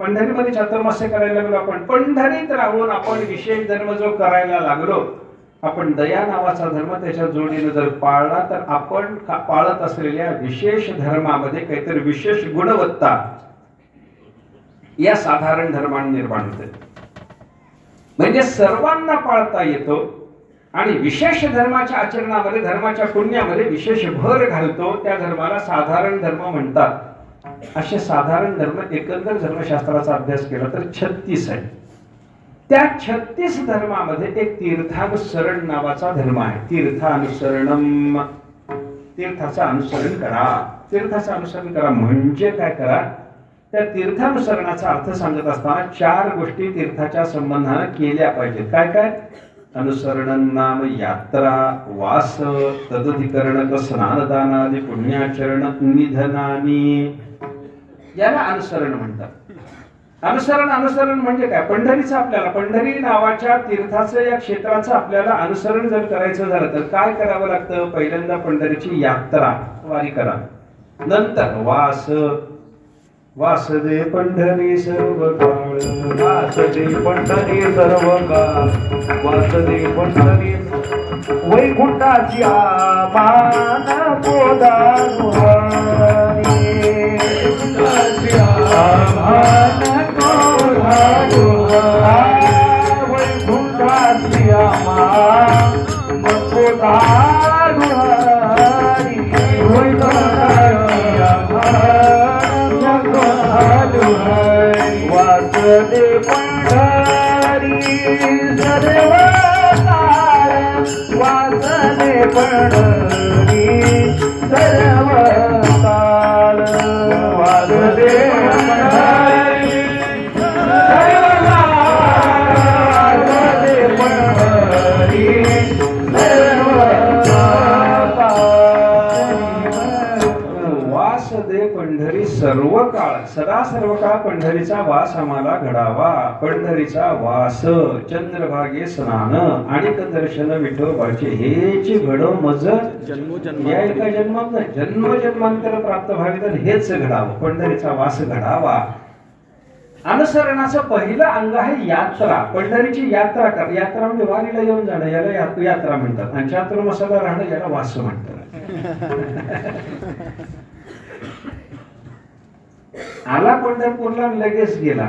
पंढरीमध्ये चातुर्मास्य करायला लागलो. आपण पंढरीत राहून आपण विशेष धर्म जो करायला लागलो, आपण दया नावाचा धर्म त्याच्या जोडीने जर पाळला तर आपण पाळत असलेल्या विशेष धर्मामध्ये काहीतरी विशेष गुणवत्ता या साधारण धर्माने निर्माण होते. म्हणजे सर्वांना पाळता येतो आणि विशेष धर्माच्या आचरणामध्ये, धर्माच्या पुण्यामध्ये विशेष भर घालतो, त्या धर्माला साधारण धर्म म्हणतात. असे साधारण धर्म एकंदर धर्मशास्त्राचा अभ्यास केला तर 36 आहे. त्या 36 धर्मामध्ये एक तीर्थानुसरण नावाचा धर्म आहे. तीर्थानुसरणम, तीर्थाचं अनुसरण करा. तीर्थाचं अनुसरण करा म्हणजे काय करा? त्या तीर्थानुसरणाचा अर्थ सांगत असताना 4 गोष्टी तीर्थाच्या संबंधाने केल्या पाहिजेत. काय काय? अनुसरण नाम यात्रा, वास, तदधिकरण, स्नानदानादि पुण्याचरण, निधनानी, याला अनुसरण म्हणतात. अनुसरण म्हणजे काय? पंढरीचं, आपल्याला पंढरी नावाच्या तीर्थाचं, या क्षेत्राचं आपल्याला अनुसरण जर करायचं झालं तर काय करावं लागतं? पहिल्यांदा पंढरीची यात्रा, वारी करा. नंतर वास, वासदे पंढरी सर्व काळ, वासदे पंढरी सर्व काळ, वासदे पंढरी वैकुंठाची आमान गोदानुवारी, वैकुंठाची आमान गोदानुवारी, वैकुंठ वासदे पंढरी सर्व काळ वासदे पंढरी सर्व काळ वासदे पंढरी सर्व काळ वासदे पंढरी सर्व वास दे पंढरी सर्व काळ, सदा सर्व काळ पंढरीचा वास आम्हाला घडावा. पंढरीचा वास चंद्रभागे स्नान आणि दर्शन विठोबाचे हेची घडो मज या एका जन्मात नाही, जन्म जन्मांतर प्राप्त व्हावे तर हेच घडावं, पंढरीचा वास घडावा. अनुसरणाचं पहिलं अंग आहे यात्रा. पंढरीची यात्रा कर. यात्रा म्हणजे वारीला येऊन जाणं, याला यात्रा म्हणतात. आणि चातुर्मासाला राहणं याला वास म्हणतात. आला पंढरपूरला लगेच गेला,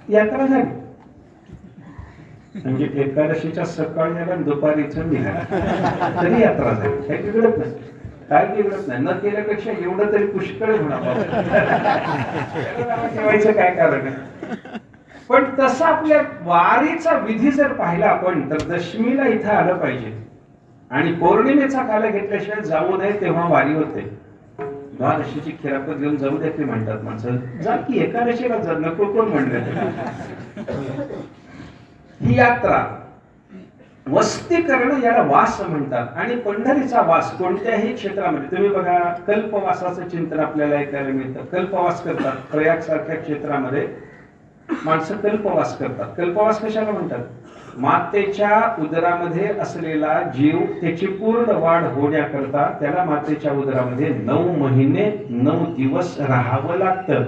यात्रा झाली. म्हणजे एकादशीच्या सकाळी आला दुपारी इथून निघाला तरी यात्रा झाली. काही बिघडत नाही, काय बिघडत नाही. न केल्यापेक्षा एवढं तरी पुष्कळ होणार. ठेवायचं काय कारण आहे. पण तसा आपल्या वारीचा विधी जर पाहिला आपण तर दशमीला इथं आलं पाहिजे आणि पौर्णिमेचा काल घेतल्याशिवाय जाऊ नये, तेव्हा वारी होते. द्वादशीची खिरापत घेऊन जाऊ दे ते म्हणतात माणसं. जा की एकादशीला जा, नको कोण म्हणलं. ही यात्रा वस्ती करणं याला वास म्हणतात. आणि पंढरीचा वास कोणत्याही क्षेत्रामध्ये तुम्ही बघा, कल्पवासाचं चिंतन आपल्याला ऐकायला मिळतं. कल्पवास करतात प्रयाग सारख्या क्षेत्रामध्ये माणसं कल्पवास करतात. कल्पवास कशाला म्हणतात? मातेच्या उदरामध्ये असलेला जीव त्याची पूर्ण वाढ होण्याकरता त्याला मातेच्या उदरामध्ये 9 महिने 9 दिवस राहावं लागतं.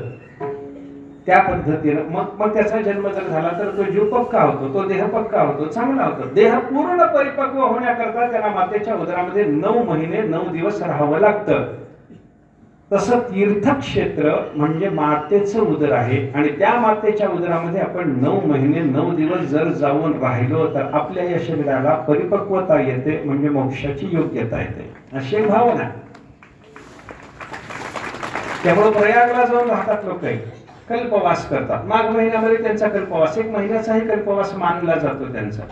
त्या पद्धतीनं मग त्याचा जन्म जर झाला तर तो जीव पक्का होतो, तो देह पक्का होतो, चांगला होतो. देह पूर्ण परिपक्व होण्याकरता त्याला मातेच्या उदरामध्ये 9 महिने 9 दिवस राहावं लागतं. तसं तीर्थक्षेत्र म्हणजे मातेचं उदर आहे आणि त्या मातेच्या उदरामध्ये आपण 9 महिने 9 दिवस जर जाऊन राहिलो तर आपल्या या शरीराला परिपक्वता येते, म्हणजे मोक्षाची योग्यता येते, अशी भावना. त्यामुळे प्रयागला जाऊन राहतात लोक, कल्पवास करतात. माघ महिन्यामध्ये त्यांचा कल्पवास 1 महिन्याचाही कल्पवास मानला जातो त्यांचा.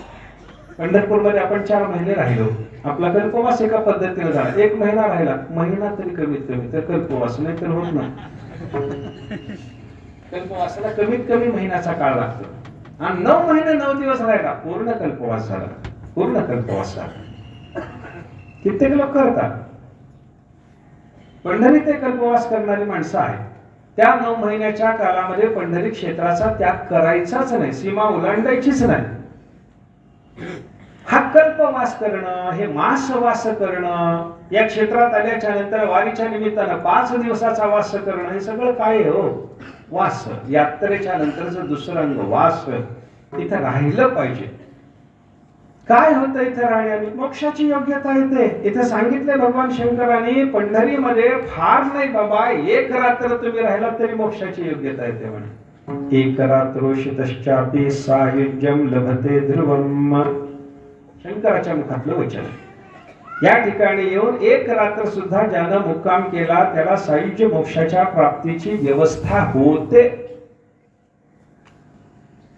पंढरपूरमध्ये आपण 4 महिने राहिलो, आपला कल्पवास एका पद्धतीने झाला. 1 महिना राहिला, महिना तरी कमीत कमी तर कल्पवास, नाही तर होत नाही. कल्पवासाला कमीत कमी महिन्याचा काळ लागतो आणि 9 महिने 9 दिवस राहिला, पूर्ण कल्पवास झाला. पूर्ण कल्पवास झाला. कित्येक लोक करतात. पंढरीत ते कल्पवास करणारी माणसं आहेत. त्या 9 महिन्याच्या कालामध्ये पंढरी क्षेत्राचा त्याग करायचाच नाही, सीमा ओलांडायचीच नाही. हा कल्पवास करणं, हे मासवास करणं, या क्षेत्रात आल्याच्या नंतर वारीच्या निमित्तानं 5 दिवसाचा वास करणं, हे सगळं काय हो? वास. यात्रेच्या नंतरचं दुसरं अंग वास. इथं राहिलं पाहिजे. काय होतं इथं राहण्याने? मोक्षाची योग्यता येते. इथं सांगितलंय भगवान शंकरांनी, पंढरीमध्ये फार नाही बाबा, 1 रात्र तुम्ही राहिलात तरी मोक्षाची योग्यता येते म्हणे. 1 रात्रोषितश्चापि सायुज्यम लभते ध्रुवम. शंकराच्या मुखातलं वचन. या ठिकाणी येऊन 1 रात्र सुद्धा ज्यानं मुक्काम केला त्याला सायुज्य मोक्षाच्या प्राप्तीची व्यवस्था होते.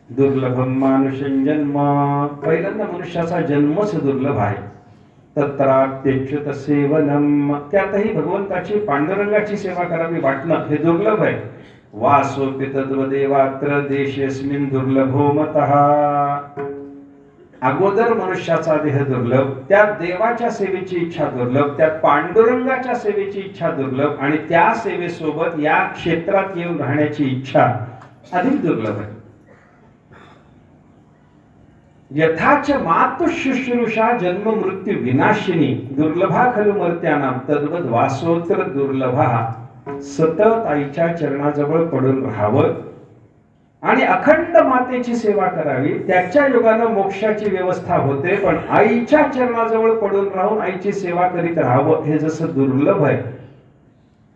दुर्लभम मानुषं जन्म. पहिल्यांदा मनुष्याचा जन्मच दुर्लभ आहे. तत्राप्यच्युत सेवनम. त्यातही भगवंताची पांडुरंगाची सेवा करावी वाटणं हे दुर्लभ आहे. वासोपि तद्वदेवात्र देशेस्मिन् दुर्लभो मतः. अगोदर मनुष्याचा देह दुर्लभ, त्यात देवाच्या सेवेची इच्छा दुर्लभ, त्यात पांडुरंगाच्या सेवेची इच्छा दुर्लभ आणि त्या सेवेसोबत या क्षेत्रात येऊन राहण्याची इच्छा अधिक दुर्लभ आहे. यथाच मातुशुश्रूषा जन्म मृत्यू विनाशिनी दुर्लभा खलु मर्त्यानां तद्वद वासोत्तर दुर्लभा. सतत आईच्या चरणाजवळ पडून राहावं आणि अखंड मातेची सेवा करावी, त्याच्या योगानं मोक्षाची व्यवस्था होते. पण आईच्या चरणाजवळ पडून राहून आईची सेवा करीत राहावं हे जसं दुर्लभ आहे,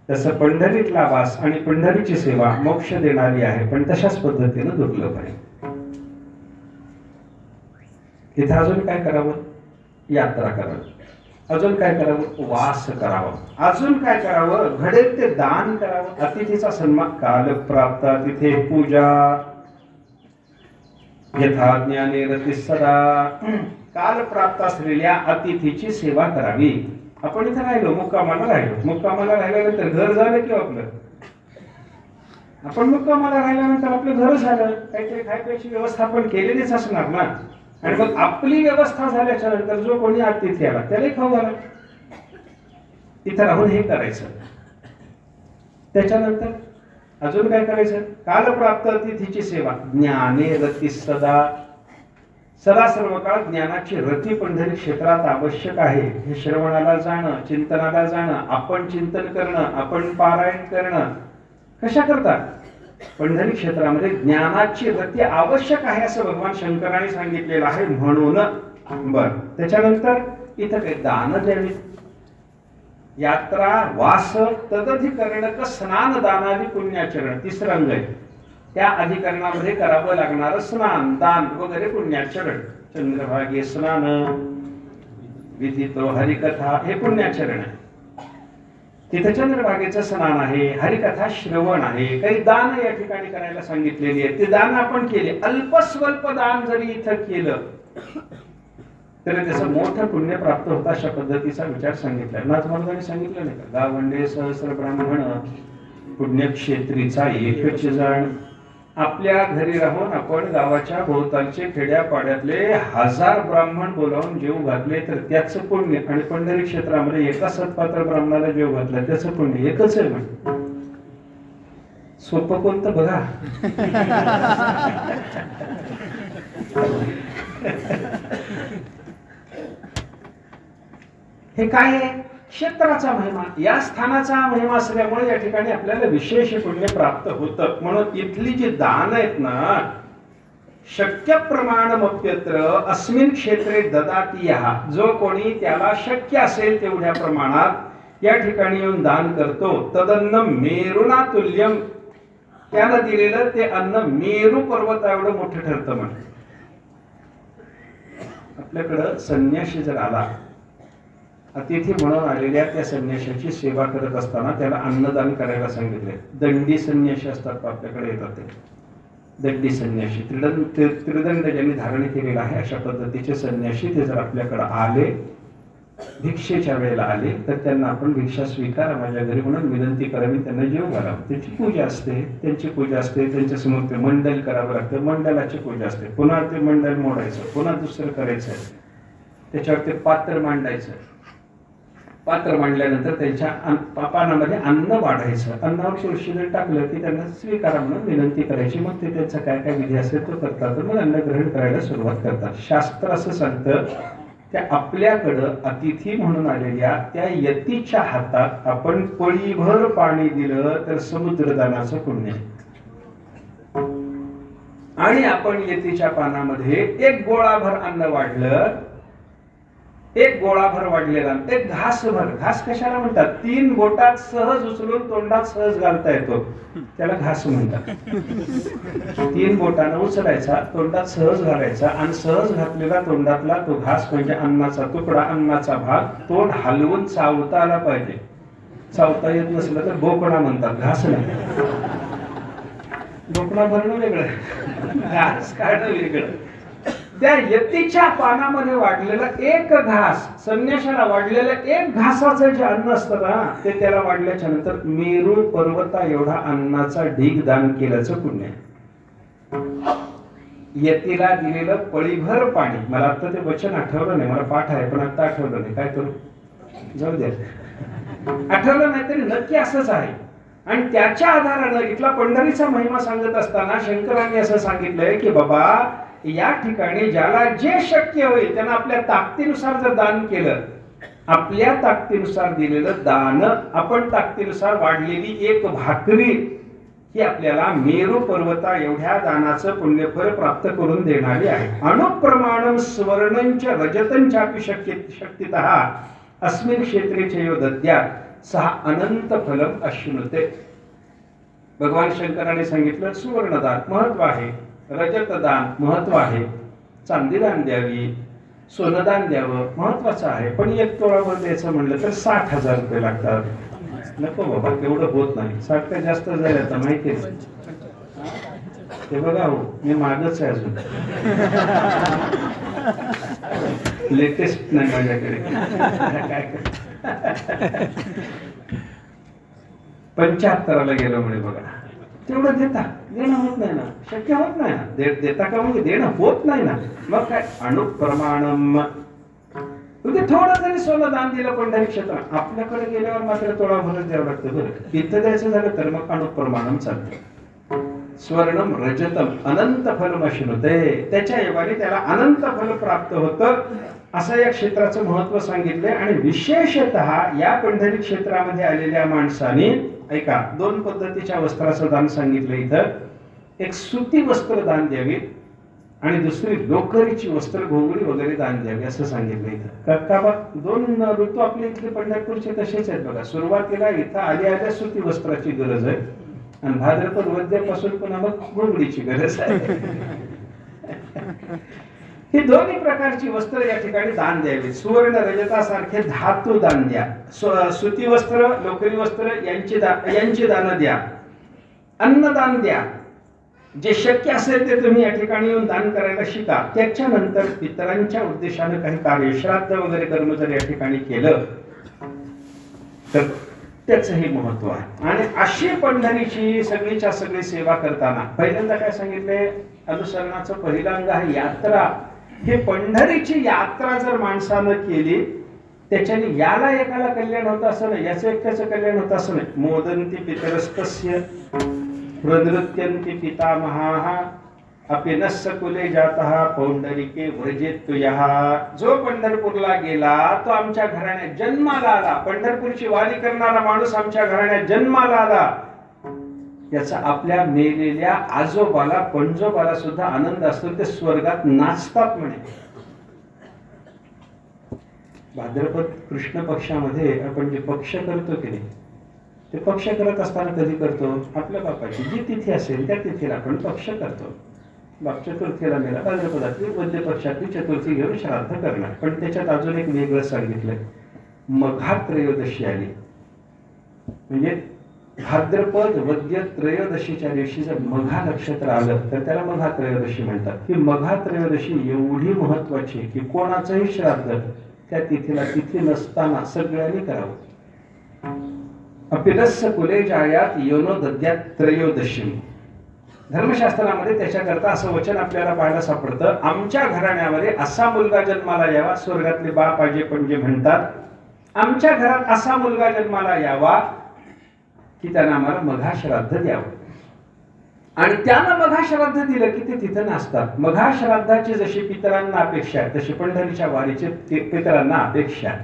तसं पंढरीतला वास आणि पंढरीची सेवा मोक्ष देणारी आहे, पण तशाच पद्धतीनं दुर्लभ आहे. इथं अजून काय करावं? यात्रा करावी. अजून काय करावं? वास करावा. अजून काय करावं? घडेल ते दान करावं. अतिथीचा सन्मान. कालप्राप्त तिथे पूजा यथा ज्ञाने रती सदा. कालप्राप्त असलेल्या अतिथीची सेवा करावी. आपण इथे राहिलो, मुक्कामाला राहिल्यानंतर घर झालं किंवा आपलं, आपण मुक्कामाला राहिल्यानंतर आपलं घर झालं, काहीतरी खायची व्यवस्था आपण केलेलीच असणार ना. आणि मग आपली व्यवस्था झाल्याच्या नंतर जो कोणी अतिथी आला त्यालाही खाऊ घाला. इथं राहून हे करायचं. त्याच्यानंतर अजून काय करायचं? कालप्राप्त अतिथीची सेवा. ज्ञाने रती सदा. सदा सर्व काळ ज्ञानाची रती पंढरी क्षेत्रात आवश्यक आहे. हे श्रवणाला जाणं, चिंतनाला जाणं, आपण चिंतन करणं, आपण पारायण करणं. कशा करता? पंढरी क्षेत्रामध्ये ज्ञानाची रती आवश्यक आहे असं भगवान शंकराने सांगितलेलं आहे. म्हणून बर, त्याच्यानंतर इथं काही दान द्यावी. यात्रा वास तदधिकरणक स्नान दानादि पुण्याचरण. तिसरं अंग आहे. त्या अधिकरणामध्ये करावं लागणारं स्नान, दान वगैरे पुण्याचरण. चंद्रभागे स्नान, विधितो हरिकथा, हे पुण्याचरण आहे. तिथे चंद्रभागेचं स्नान आहे, हरिकथा श्रवण आहे, काही दान या ठिकाणी करायला सांगितलेली आहे. ते दान आपण केले. अल्पस्वल्प दान जरी इथं केलं तरी त्याचं मोठं पुण्य प्राप्त होतं. अशा पद्धतीचा विचार सांगितलाय. नाथ महाराजांनी सांगितलं नाही का? गावंडे सहस्र ब्राह्मण पुण्यक्षेत्रीचा एकच जाण. आपल्या घरी राहून आपण गावाच्या भोवतालचे खेड्यापाड्यातले 1000 ब्राह्मण बोलावून जेव घातले तर त्याचं पुण्य, आणि पंढरी क्षेत्रामध्ये एका सत्पात्र ब्राह्मणाला जेव घातला त्याचं पुण्य एकच आहे. म्हणजे सोपं कोणतं बघा. हे काय आहे? क्षेत्राचा महिमा, या स्थानाचा महिमा असल्यामुळे या ठिकाणी आपल्याला विशेष पुण्य प्राप्त होतं. म्हणून इथली जी दान आहेत ना, शक्य प्रमाणमप्यत्र अस्मिन क्षेत्रे ददाती यः. जो कोणी त्याला शक्य असेल तेवढ्या प्रमाणात या ठिकाणी येऊन दान करतो. तदन्न मेरुना तुल्यम. त्याला दिलेलं ते अन्न मेरू पर्वत एवढं मोठं ठरतं. म्हणजे आपल्याकडं संन्यासी जर आला, अतिथी म्हणून आलेल्या त्या संन्याशाची सेवा करत असताना त्याला अन्नदान करायला सांगितले. दंडी संन्याशी असतात आपल्याकडे येतात ते दंडी संन्याशी. त्रिदंड ज्यांनी धारण केलेला आहे अशा पद्धतीचे संन्याशी ते जर आपल्याकडे आले, भिक्षेच्या वेळेला आले, तर त्यांना आपण भिक्षा स्वीकार माझ्या घरी म्हणून विनंती करावी, त्यांना जेव घालावं. त्याची पूजा असते, त्यांची पूजा असते, त्यांच्या समोर ते मंडल करावं लागतं, मंडलाची पूजा असते. पुन्हा ते मंडल मोडायचं, पुन्हा दुसरं करायचं, त्याच्यावर ते पात्र मांडायचं. पात्र मांडल्यानंतर त्यांच्या पानामध्ये अन्न वाढायचं. अन्नावर तुळशी जर टाकलं की त्यांना स्वीकारा म्हणून विनंती करायची. मग ते त्यांचा काय काय विधी असेल तो करतात, मग अन्न ग्रहण करायला सुरुवात करतात. शास्त्र असं सांगतं, त्या आपल्याकडं अतिथी म्हणून आलेल्या त्या यतीच्या हातात आपण पळीभर पाणी दिलं तर समुद्रदानाचं पुण्य. आणि आपण यतीच्या पानामध्ये एक गोळाभर अन्न वाढलं, एक गोळाभर वाढलेला, एक घासभर. घास कशाला म्हणतात? 3 बोटात सहज उचलून तोंडात सहज घालता येतो, त्याला घास म्हणतात. 3 बोटानं उचलायचा, तोंडात सहज घालायचा, आणि सहज घातलेला तोंडातला तो घास म्हणजे अन्नाचा तुकडा, अन्नाचा भाग तोंड हलवून चावता आला पाहिजे. चावता येत नसलं तर बोकडा म्हणतात, घास नाही. बोकडा भरणं वेगळं, घास काढणं वेगळं. त्या यतीच्या पानामध्ये वाढलेला एक घास, संन्याशाला वाढलेलं एक घासाचं जे अन्न असतं ना, ते त्याला वाढल्याच्या नंतर मेरू पर्वता एवढा अन्नाचा ढीग दान केल्याचं पुण्य. यतीला दिलेलं पळीभर पाणी. मला आता ते वचन आठवलं नाही, मला पाठ आहे पण आता आठवलं नाही. काय करू? जाऊ द्या, आठवलं नाही तरी नक्की असंच आहे. आणि त्याच्या आधारानं इथला पंढरीचा महिमा सांगत असताना शंकरांनी असं सांगितलंय की बाबा, या ठिकाणी ज्याला जे शक्य होईल त्यानं आपल्या ताकदीनुसार जर दान केलं, आपल्या ताकदीनुसार दिलेलं दान, आपण ताकदीनुसार वाढलेली एक भाकरी ही आपल्याला मेरू पर्वता एवढ्या दानाचं पुण्यफळ प्राप्त करून देणारी आहे. अणुप्रमाणम स्वर्णंच रजतंचापि शक्तितः अस्मिन् क्षेत्रे चैव दद्यात् सहा अनंत फलम अश्नुते. भगवान शंकराने सांगितलं सुवर्णदान महत्व आहे, रजतदान महत्व आहे, चांदी दान द्यावी, सोनदान द्यावं महत्वाचं आहे, पण 1 तोळावर द्यायचं म्हणलं तर 60,000 रुपये लागतात. नको बाबा, तेवढं होत नाही. 60 काय जास्त जाईल आता, माहिती आहे. ते बघा हो, मी मागच आहे अजून, लेटेस्ट नाही माझ्याकडे. काय 75ला गेलो म्हणे बघा. तेवढं देणं होत नाही ना, शक्य होत नाही ना. देता का म्हणजे देणं होत नाही ना. मग काय अनुप्रमाणम, तुम्ही थोडं जरी सोनं दान दिलं पंढरी क्षेत्रात, आपल्याकडे गेल्यावर मात्र तोळा भरच द्यावं लागतं. बरं तिथं द्यायचं झालं तर मग अनुप्रमाणम चालतं. स्वर्णम रजतम अनंत फलमश्नुते, त्याच्या योगाने त्याला अनंत फल प्राप्त होतं, असं या क्षेत्राचं महत्व सांगितलंय. आणि विशेषतः या पंढरी क्षेत्रामध्ये आलेल्या माणसाने ऐका, 2 पद्धतीच्या वस्त्राचं दान सांगितलं इथं. एक सुती वस्त्र दान द्यावी आणि दुसरी लोकरीची वस्त्र, घोंगडी वगैरे दान द्यावी असं सांगितलं इथं. का बा 2 ऋतू आपले इथले पंढरपूरचे तसेच आहेत बघा. सुरुवातीला इथं आल्या सुती वस्त्राची गरज आहे आणि भाद्रपद वद्यापासून पुन्हा मग घोंगडीची गरज आहे. ही दोन्ही प्रकारची वस्त्र या ठिकाणी दान द्यावी. सुवर्ण रजतासारखे धातू दान द्या. सुती वस्त्र, लोकरी वस्त्र यांची दान द्या. अन्नदान द्या. जे शक्य असेल ते तुम्ही या ठिकाणी येऊन दान करायला शिका. त्याच्यानंतर पितरांच्या उद्देशाने काही कार्य, श्राद्ध वगैरे कर्म जर या ठिकाणी केलं तर त्याचंही महत्व आहे. आणि अशी पंढरीची सगळीच्या सगळी सेवा करताना पहिल्यांदा काय सांगितले, अनुसरणाचं पहिलं अंग आहे यात्रा. हे पंढरीची यात्रा जर माणसानं केली, त्याच्याने याला एकाला कल्याण होतं असं नाही, याचं एकट्याचं कल्याण होतं असं नाही. मोदंती पितरस्तस्य प्रनृत्यन्ति पितामहाः अपि न सकुले जातः पौंडरिके व्रजेत्तुयः. जो पंढरपूरला गेला तो आमच्या घराण्यात जन्माला आला. पंढरपूरची वारी करणारा माणूस आमच्या घराण्यात जन्माला आला, याचा आपल्या मेलेल्या आजोबाला पणजोबाला सुद्धा आनंद असतो. ते स्वर्गात नाचतात म्हणे. भाद्रपद कृष्ण पक्षामध्ये आपण जे पक्ष करतो की नाही, ते पक्ष करत असताना कधी करतो, आपल्या बापाची जी तिथी असेल त्या तिथीला आपण पक्ष करतो. बाप चतुर्थीला मेला, भाद्रपदातली वद्य पक्षातली चतुर्थी घेऊन श्राद्ध करणार. पण त्याच्यात अजून एक वेगळं सांगितलंय, मघा त्रयोदशी आली म्हणजे भाद्रपद वद्य त्रयोदशीच्या दिवशी जर मघा नक्षत्र आलं तर त्याला मघा त्रयोदशी म्हणतात. ही मघा त्रयोदशी एवढी महत्वाची की कोणाचंही श्राद्ध त्या तिथीला तिथी नसताना सगळ्यांनी करावं. अपिलस्य कुले जायात योनो दद्यात त्रयोदशी. धर्मशास्त्रामध्ये त्याच्याकरता असं वचन आपल्याला पाहायला सापडतं, आमच्या घराण्यामध्ये असा मुलगा जन्माला यावा. स्वर्गातले बाप आजे पणजे म्हणतात, आमच्या घरात असा मुलगा जन्माला यावा की त्यानं आम्हाला मघा श्राद्ध द्यावं. आणि त्यानं मघा श्राद्ध दिलं की ते तिथं नाचतात. मघा श्राद्धाची जशी पितरांना अपेक्षा आहे तशी पंढरीच्या वारीचे पितरांना अपेक्षा आहे.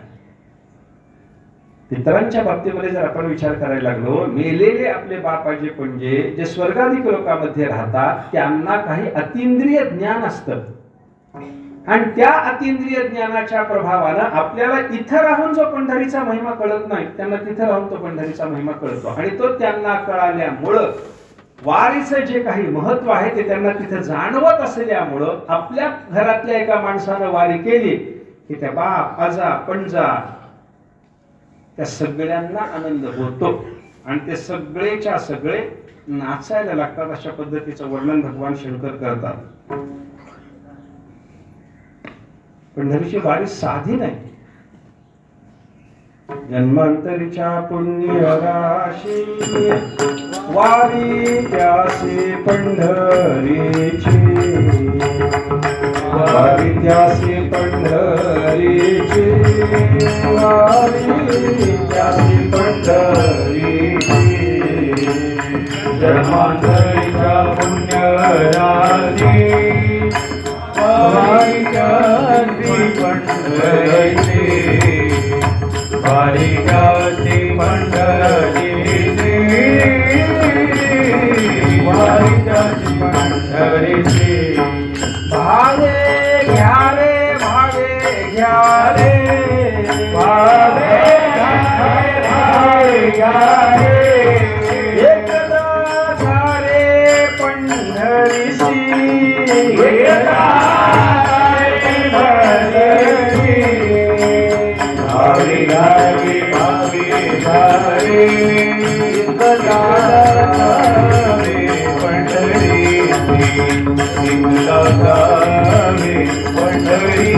पितरांच्या बाबतीमध्ये जर आपण विचार करायला लागलो, मेलेले आपले बाप आजे पणजे जे स्वर्गाधिक लोकांमध्ये राहतात त्यांना काही अतिंद्रिय ज्ञान असतं आणि त्या अतिंद्रिय ज्ञानाच्या प्रभावानं आपल्याला इथं राहून जो पंढरीचा महिमा कळत नाही त्यांना तिथं राहून तो पंढरीचा महिमा कळतो. आणि तो त्यांना कळाल्यामुळं वारीचं जे काही महत्व आहे ते त्यांना तिथं जाणवत असल्यामुळं आपल्या घरातल्या एका माणसानं वारी केली की त्या बाप आजा पणजा त्या सगळ्यांना आनंद होतो आणि ते सगळेच्या सगळे नाचायला लागतात. अशा पद्धतीचं वर्णन भगवान शंकर करतात. पंढरीची वारी साधी नाही. जन्मांतरीच्या पुण्य राशी वारी त्यासी पंढरीची, वारी त्यासी पंढरीची, वारी त्यासी पंढरीची. जन्मांतरीच्या पुण्य राशी वारी त्यासी पंढरीची, वारी त्यासी पंढरीची, वारी त्यासी पंढरीची. भावे घ्या रे, भावे घ्या रे, भावे घ्या रे, एकदा घ्या रे पंढरीची, एकदा पंढरीची. विठुला जावे पंढरी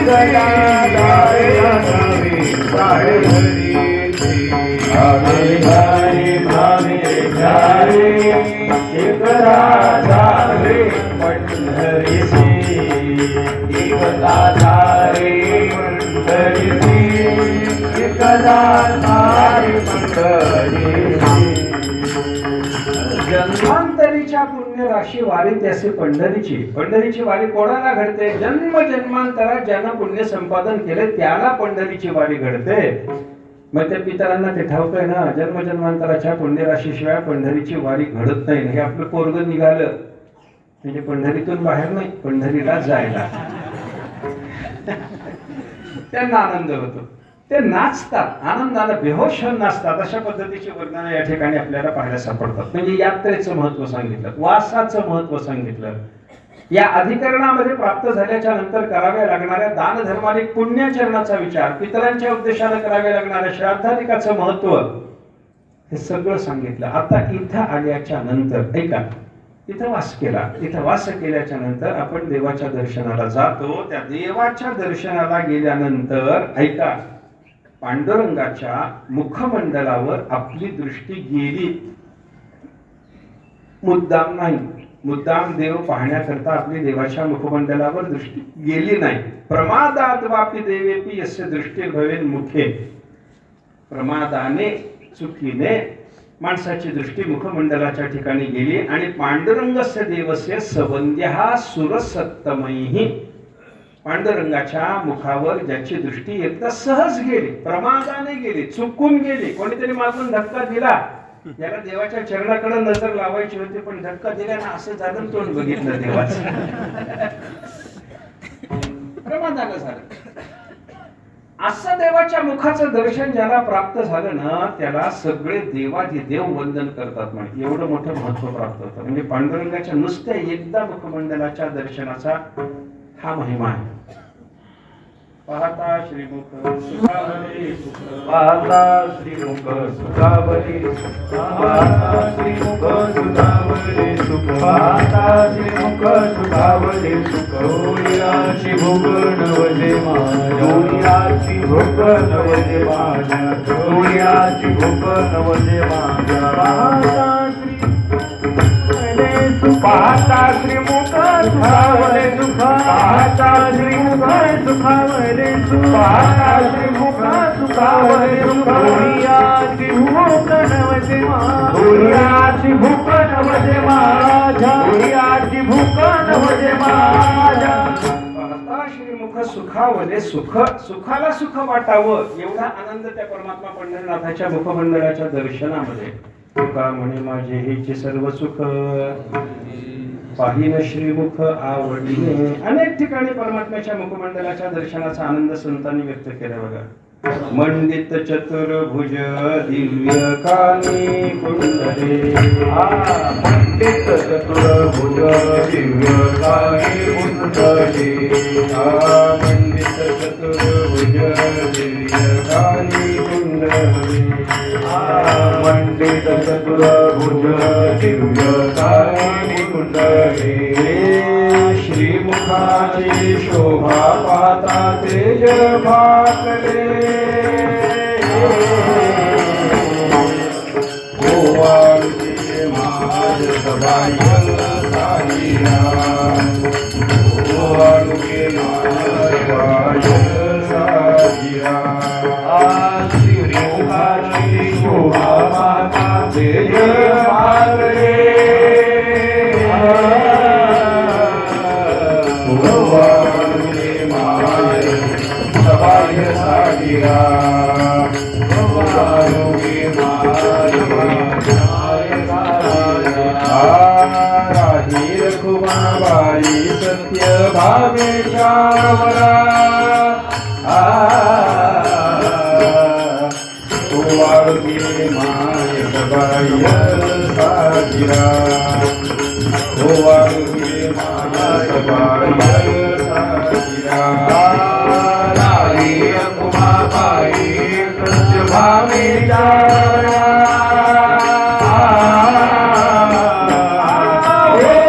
गदा जावे भावे भावे भावे जावे एकदा जावे पंढरीसी एकदा जावे पंढरीसी एकदा जावे पंढरीसी जन्मांतरीच्या पुण्य राशी वारी त्याचे पंढरीची वारी कोणाला घडते? जन्म जन्मांतरात ज्यानं पुण्य संपादन केले त्याला पंढरीची वारी घडते. मग त्या पितरांना ते ठाऊक आहे ना, जन्म जन्मांतराच्या पुण्य राशीशिवाय पंढरीची वारी घडत नाही. हे आपलं पोरग निघालं म्हणजे पंढरीतून बाहेर नाही, पंढरीला जायला. त्यांना आनंद होतो, ते नाचतात, आनंदाला बेहोश होऊन नाचतात. अशा पद्धतीची वर्णनं या ठिकाणी आपल्याला पाहायला सापडतात. म्हणजे यात्रेचं महत्व सांगितलं, वासाचं महत्व सांगितलं. या अधिकरणामध्ये प्राप्त झाल्याच्या नंतर कराव्या लागणाऱ्या दानधर्माधिक पुण्याचरणाचा विचार, पितरांच्या उद्देशाने कराव्या लागणाऱ्या श्राद्धाधिकाचं महत्व, हे सगळं सांगितलं. आता इथं आल्याच्या नंतर ऐका, इथं वास केला, इथं वास केल्याच्या नंतर आपण देवाच्या दर्शनाला जातो. त्या देवाच्या दर्शनाला गेल्यानंतर ऐका, पांडुरंगाच्या मुखमंडलावर आपली दृष्टी गेली, मुद्दाम नाही. मुद्दाम देव पाहण्याकरता आपली देवाच्या मुखमंडलावर दृष्टी गेली नाही. प्रमादात वापी देवेपी यस्य दृष्टी भवेन मुखे. प्रमादाने, चुकीने माणसाची दृष्टी मुखमंडलाच्या ठिकाणी गेली आणि पांडुरंगस्य देवस्य सबंध्या सुरसत्तमैहि. पांडुरंगाच्या मुखावर ज्याची दृष्टी एकदा सहज गेली, प्रमादाने गेली, चुकून गेली, कोणीतरी मागून धक्का दिला, त्याला देवाच्या चरणाकडे नजर लावायची होती पण धक्का दिल्यानं असं झालं, तोंड बघितलं देवाचं, प्रमादानं झालं. असं देवाच्या मुखाचं दर्शन ज्याला प्राप्त झालं ना, त्याला सगळे देवाधिदेव वंदन करतात. म्हणजे एवढं मोठं महत्व प्राप्त होतं. म्हणजे पांडुरंगाच्या नुसत्या एकदा मुखमंडलाच्या दर्शनाचा हा महिमा आहे. पाहता श्रीमुख सुखावले, पाहता श्रीमुख सुखावले, पाहता श्रीमुख सुखावले सुख, पाहता श्रीमुख सुखावले सुख. डोळ्याची भूक नवजे माझ्या, डोळ्याची भूक नवजे माझ्या, डोळ्याची भूक नवजे माझ्या. पाहता श्रीमुख सुखावले सुख, पाहता श्रीमुख सुखावले सुख, पाहता श्रीमुख सुखावले सुख. डोळ्याची भूक नवजे माझ्या, डोळ्याची भूक नवजे माझ्या, डोळ्याची भूक नवजे माझ्या. पाहता श्रीमुख सुखावले सुख, सुखाला सुख वाटावं एवढा आनंद त्या परमात्मा पंढरनाथाच्या मुखमंडळाच्या दर्शनामध्ये. तुका म्हणे माझे हेचे सर्व सुख, पाहिन श्रीमुख आवडीने. अनेक ठिकाणी परमात्म्याच्या मुखमंडलाच्या दर्शनाचा आनंद संतांनी व्यक्त केला बघा. मंडित चतुर्भुज दिव्य कानी कुंडले, मंडित चतुर्भुज दिव्य कानी कुंडले, मंडित चतुर्भुज दिव्य कानी कुंडले, मंडित चतुर्भुज दिव्य कानी कुंडले. श्रीमुखाची शोभा पाहता तेज भाकले, गोवाळुके माझ सबाई साईरा, गोवाळुके माझ सबाई साईरा. श्रीमुखाची शोभा पाहता तेज भाकले, सागिरा. राही रखुमाबाई सत्य भावेशावरा, वाळुके माय सबाई सागिरा, वाळुके माय सबाई सागिरा. भावे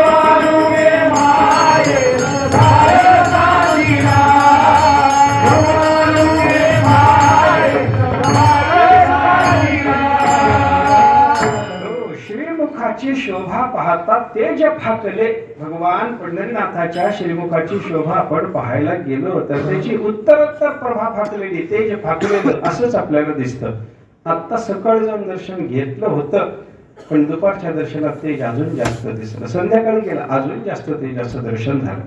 पाहता तेज फाकले. भगवान पंढरीनाथाच्या श्रीमुखाची शोभा आपण पाहायला गेलो तर त्याची उत्तरोत्तर प्रभा फाकलेली, तेज फाकलेलं असंच आपल्याला दिसतं. आता सकाळी जाऊन दर्शन घेतलं होतं, पण दुपारच्या दर्शनात तेज अजून जास्त दिसलं. संध्याकाळी गेला अजून जास्त तेजाचं दर्शन झालं.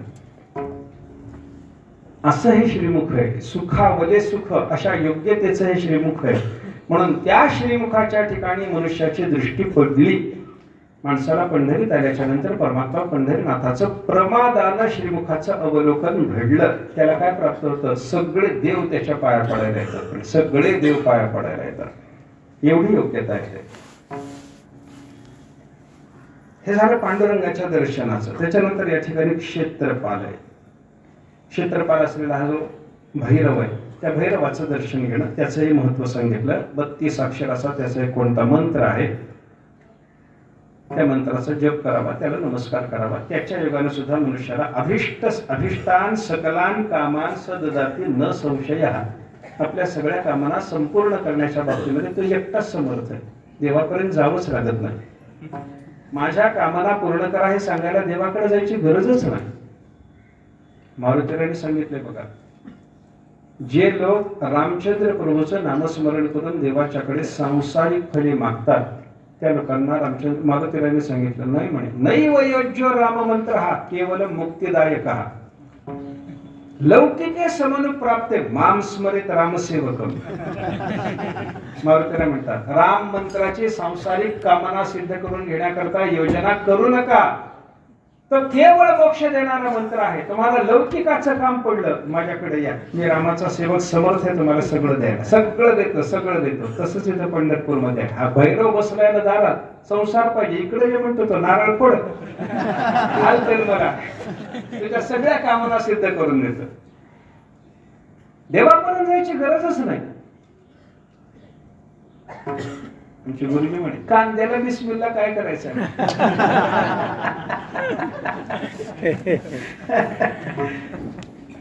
असं हे श्रीमुख आहे. सुखावले सुख अशा योग्यतेचं हे श्रीमुख आहे. म्हणून त्या श्रीमुखाच्या ठिकाणी मनुष्याची दृष्टी पडली. माणसाला पंढरीत आल्याच्या नंतर परमात्मा पंढरीनाथाचं प्रमादानं श्रीमुखाचं अवलोकन घडलं. त्याला काय प्राप्त होतं? सगळे देव त्याच्या पाया पडायला येतात. सगळे देव पाया पडायला येतात, एवढी योग्यता आहे. हे झालं पांडुरंगाच्या दर्शनाचं. त्याच्यानंतर या ठिकाणी क्षेत्रपाल आहे. क्षेत्रपाल असलेला हा जो भैरव आहे, त्या भैरवाचं दर्शन घेणं, त्याचंही महत्व सांगितलं. 32 अक्षराचा त्याचा एक कोणता मंत्र आहे, त्या मंत्राचा जप करावा, त्याला नमस्कार करावा. त्याच्या योगाने सुद्धा मनुष्याला अभिष्टान सकलान कामान सददाती न संशय. आपल्या सगळ्या कामांना संपूर्ण करण्याच्या बाबतीमध्ये तो एकटाच समर्थ आहे. देवापर्यंत जावंच लागत नाही. माझ्या कामाला पूर्ण करा हे सांगायला देवाकडे जायची गरजच नाही. मारुतीराणी सांगितले बघा, जे लोक रामचंद्र प्रभूचं नामस्मरण करून देवाच्याकडे सांसारिक फले मागतात, त्या लोकांना रामचंद्र मारुतीराणी सांगितलं नाही म्हणे, नाही वयोज्यो राम मंत्र हा केवल मुक्तिदायक हा लौकिके समनुप्राप्ते माम स्मरित रामसेवकम. मारुतीराणी म्हणतात, राम मंत्राची सांसारिक कामना सिद्ध करून घेण्याकरता योजना करू नका. तो केवळ मोक्ष देणारा मंत्र आहे. तुम्हाला लौकिकाचं काम पडलं, माझ्याकडे या, मी रामाचा सेवक समर्थ आहे तुम्हाला सगळं द्यायला. सगळं देतो, सगळं देतो. तसंच इथं पंढरपूरमध्ये हा भैरव बसलाय दारात, संसार पाहिजे, इकडे जे म्हणतो तो नारळ फोड घालते मला, तुझ्या सगळ्या कामाला सिद्ध करून देतो. देवापर्यंत जायची गरजच नाही. आमची गुरुजी म्हणे, कांद्याला बिस्मिल्ला काय करायचं?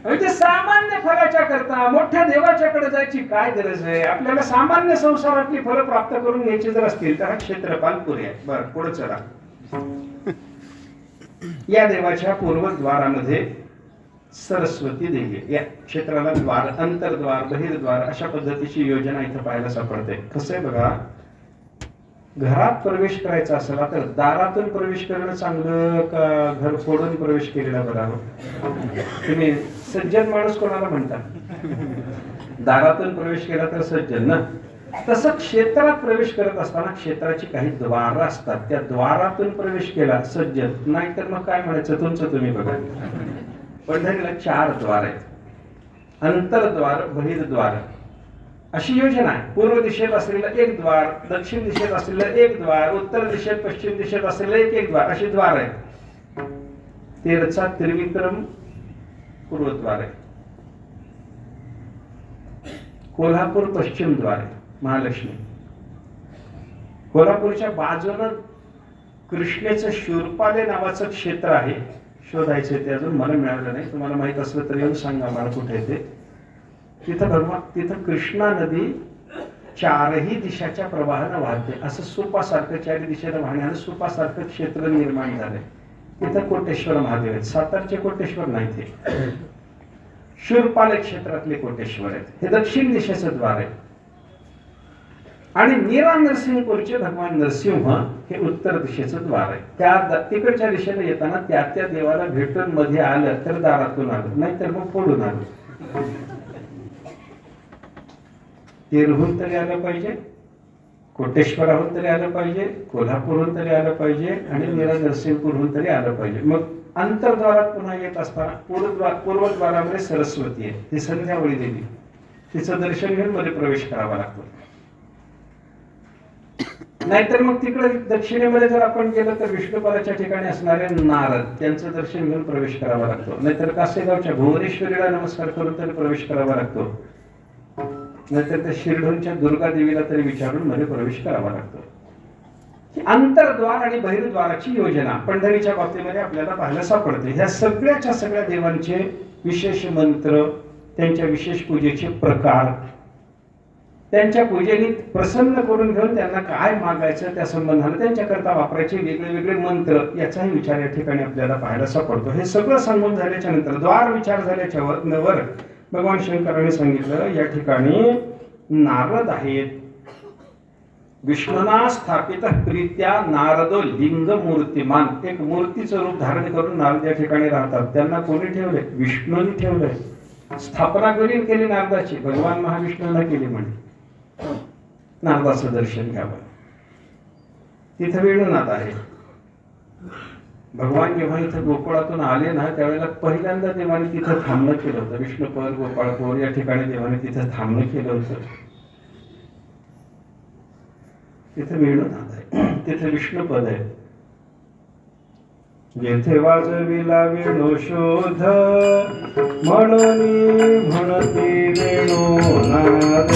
म्हणजे सामान्य फलाच्या करता मोठ्या देवाच्याकडे जायची काय गरज आहे? आपल्याला सामान्य संसारातली फलं प्राप्त करून घ्यायची जर असतील तर हा क्षेत्रपाल पुरे आहे. बरं, पुढे चला. या देवाच्या पूर्वद्वारामध्ये सरस्वती देवी आहे. या क्षेत्राला द्वार, अंतर्द्वार, बहिर्द्वार अशा पद्धतीची योजना इथं पाहायला सापडते. कसं आहे बघा, घरात प्रवेश करायचा असेल तर दारातून प्रवेश करणं चांगलं का घर फोडून प्रवेश केलेला बरा? तुम्ही सज्जन माणूस कोणाला म्हणता? दारातून प्रवेश केला तर सज्जन ना. तसं क्षेत्रात प्रवेश करत असताना क्षेत्राची काही द्वार असतात, त्या द्वारातून प्रवेश केला सज्जन, नाहीतर मग काय म्हणायचं तुमचं तुम्ही बघा. पंढरीला 4 द्वार आहेत, अंतर्द्वार, बहिर्द्वार अशी योजना आहे. पूर्व दिशेत असलेलं 1 द्वार, दक्षिण दिशेत असलेलं 1 द्वार, उत्तर दिशेत, पश्चिम दिशेत असलेलं 1 द्वार अशी द्वार आहे. 13चा त्रिविक्रम पूर्वद्वार आहे. कोल्हापूर पश्चिम द्वार आहे, महालक्ष्मी. कोल्हापूरच्या बाजूनं कृष्णेचं शूरपाले नावाचं क्षेत्र आहे. शोधायचं ते अजून मला मिळालं नाही. तुम्हाला माहित असलं तर येऊन सांगा मला कुठे ते. तिथं कृष्णा नदी 4ही दिशाच्या प्रवाहानं वाहते. असं सुपासारखं 4 दिशेला वाहण्यानं सुपासारखं क्षेत्र निर्माण झालंय. तिथं कोटेश्वर महादेव आहेत. सातारचे कोटेश्वर नाही, ते शूरपाले क्षेत्रातले कोटेश्वर आहेत. हे दक्षिण दिशेचं द्वार आहे. आणि नीरा नरसिंहपूरचे भगवान नरसिंह हे उत्तर दिशेचं द्वार आहे. त्या तिकडच्या दिशेने येताना त्या देवाला भेटून मध्ये आलं तर दारातून आलं, नाहीतर मग फोडून आलं. तेरहून तरी आलं पाहिजे, कोटेश्वराहून तरी आलं पाहिजे, कोल्हापूरहून तरी आलं पाहिजे आणि नीरा नरसिंहपूरहून तरी आलं पाहिजे. मग अंतर्द्वारात पुन्हा येत असताना पूर्वद्वारामध्ये सरस्वती आहे. ती संध्यावळी देवी, तिचं दर्शन घेऊन मध्ये प्रवेश करावा लागतो. नाहीतर मग तिकडे दक्षिणेमध्ये जर आपण गेलो तर विष्णुपादाच्या ठिकाणी असणारे नारद, त्यांचं दर्शन घेऊन प्रवेश करावा लागतो. नाहीतर कासेगावच्या भुवनेश्वरीला नमस्कार करून तरी प्रवेश करावा लागतो. नाहीतर त्या शिरढोणच्या दुर्गा देवीला तरी विचारून मध्ये प्रवेश करावा लागतो. अंतर्द्वार आणि बहिर्द्वाराची योजना पंढरीच्या बाबतीमध्ये आपल्याला पाहायला सापडते. ह्या सगळ्याच्या सगळ्या देवांचे विशेष मंत्र, त्यांच्या विशेष पूजेचे प्रकार, त्यांच्या पूजेने प्रसन्न करून घेऊन त्यांना काय मागायचं त्या संबंधाने त्यांच्याकरता वापरायचे वेगळे वेगळे मंत्र याचाही विचार या ठिकाणी आपल्याला पाहायला सापडतो. हे सगळं सांगून झाल्याच्या नंतर द्वार विचार झाल्याच्या वर भगवान शंकरांनी सांगितलं या ठिकाणी नारद आहेत. विष्णुना स्थापित प्रीत्या नारदो लिंग मूर्तिमान, एक मूर्तीचं रूप धारण करून नारद या ठिकाणी राहतात. त्यांना कोणी ठेवले? विष्णूने ठेवलंय. स्थापना केली नारदाची, भगवान महाविष्णूंना केली म्हणे नारदाचं दर्शन घ्यावं. तिथं वेणुनाथ आहे. भगवान जेव्हा इथं गोकुळातून आले ना त्यावेळेला पहिल्यांदा देवाने तिथं थांबणं केलं होतं. विष्णुपद गोपाळपूर या ठिकाणी देवाने तिथं थांबणं केलं होतं. तिथं वेणुनाथ आहे, तिथं विष्णुपद आहे. जेथे वाजविला वेणू शोध म्हणून म्हणती वेणुनाद,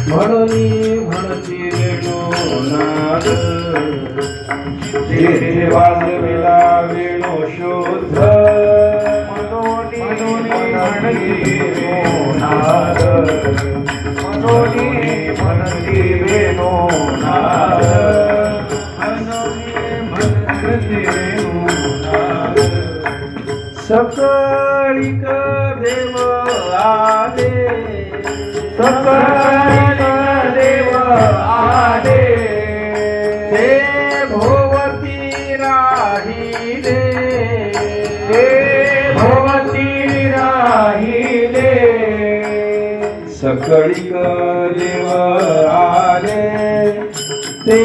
म्हणून म्हणती वेणुनाद. जेथे वाजविला वेणू शोध म्हणून म्हणती वेणुनाद, म्हणून म्हणती वेणुनाद. सकळिक देव आले, सकळिक देव आले, ते भोवती राहिले, ते भोवती राहिले. सकळिक देव आले, ते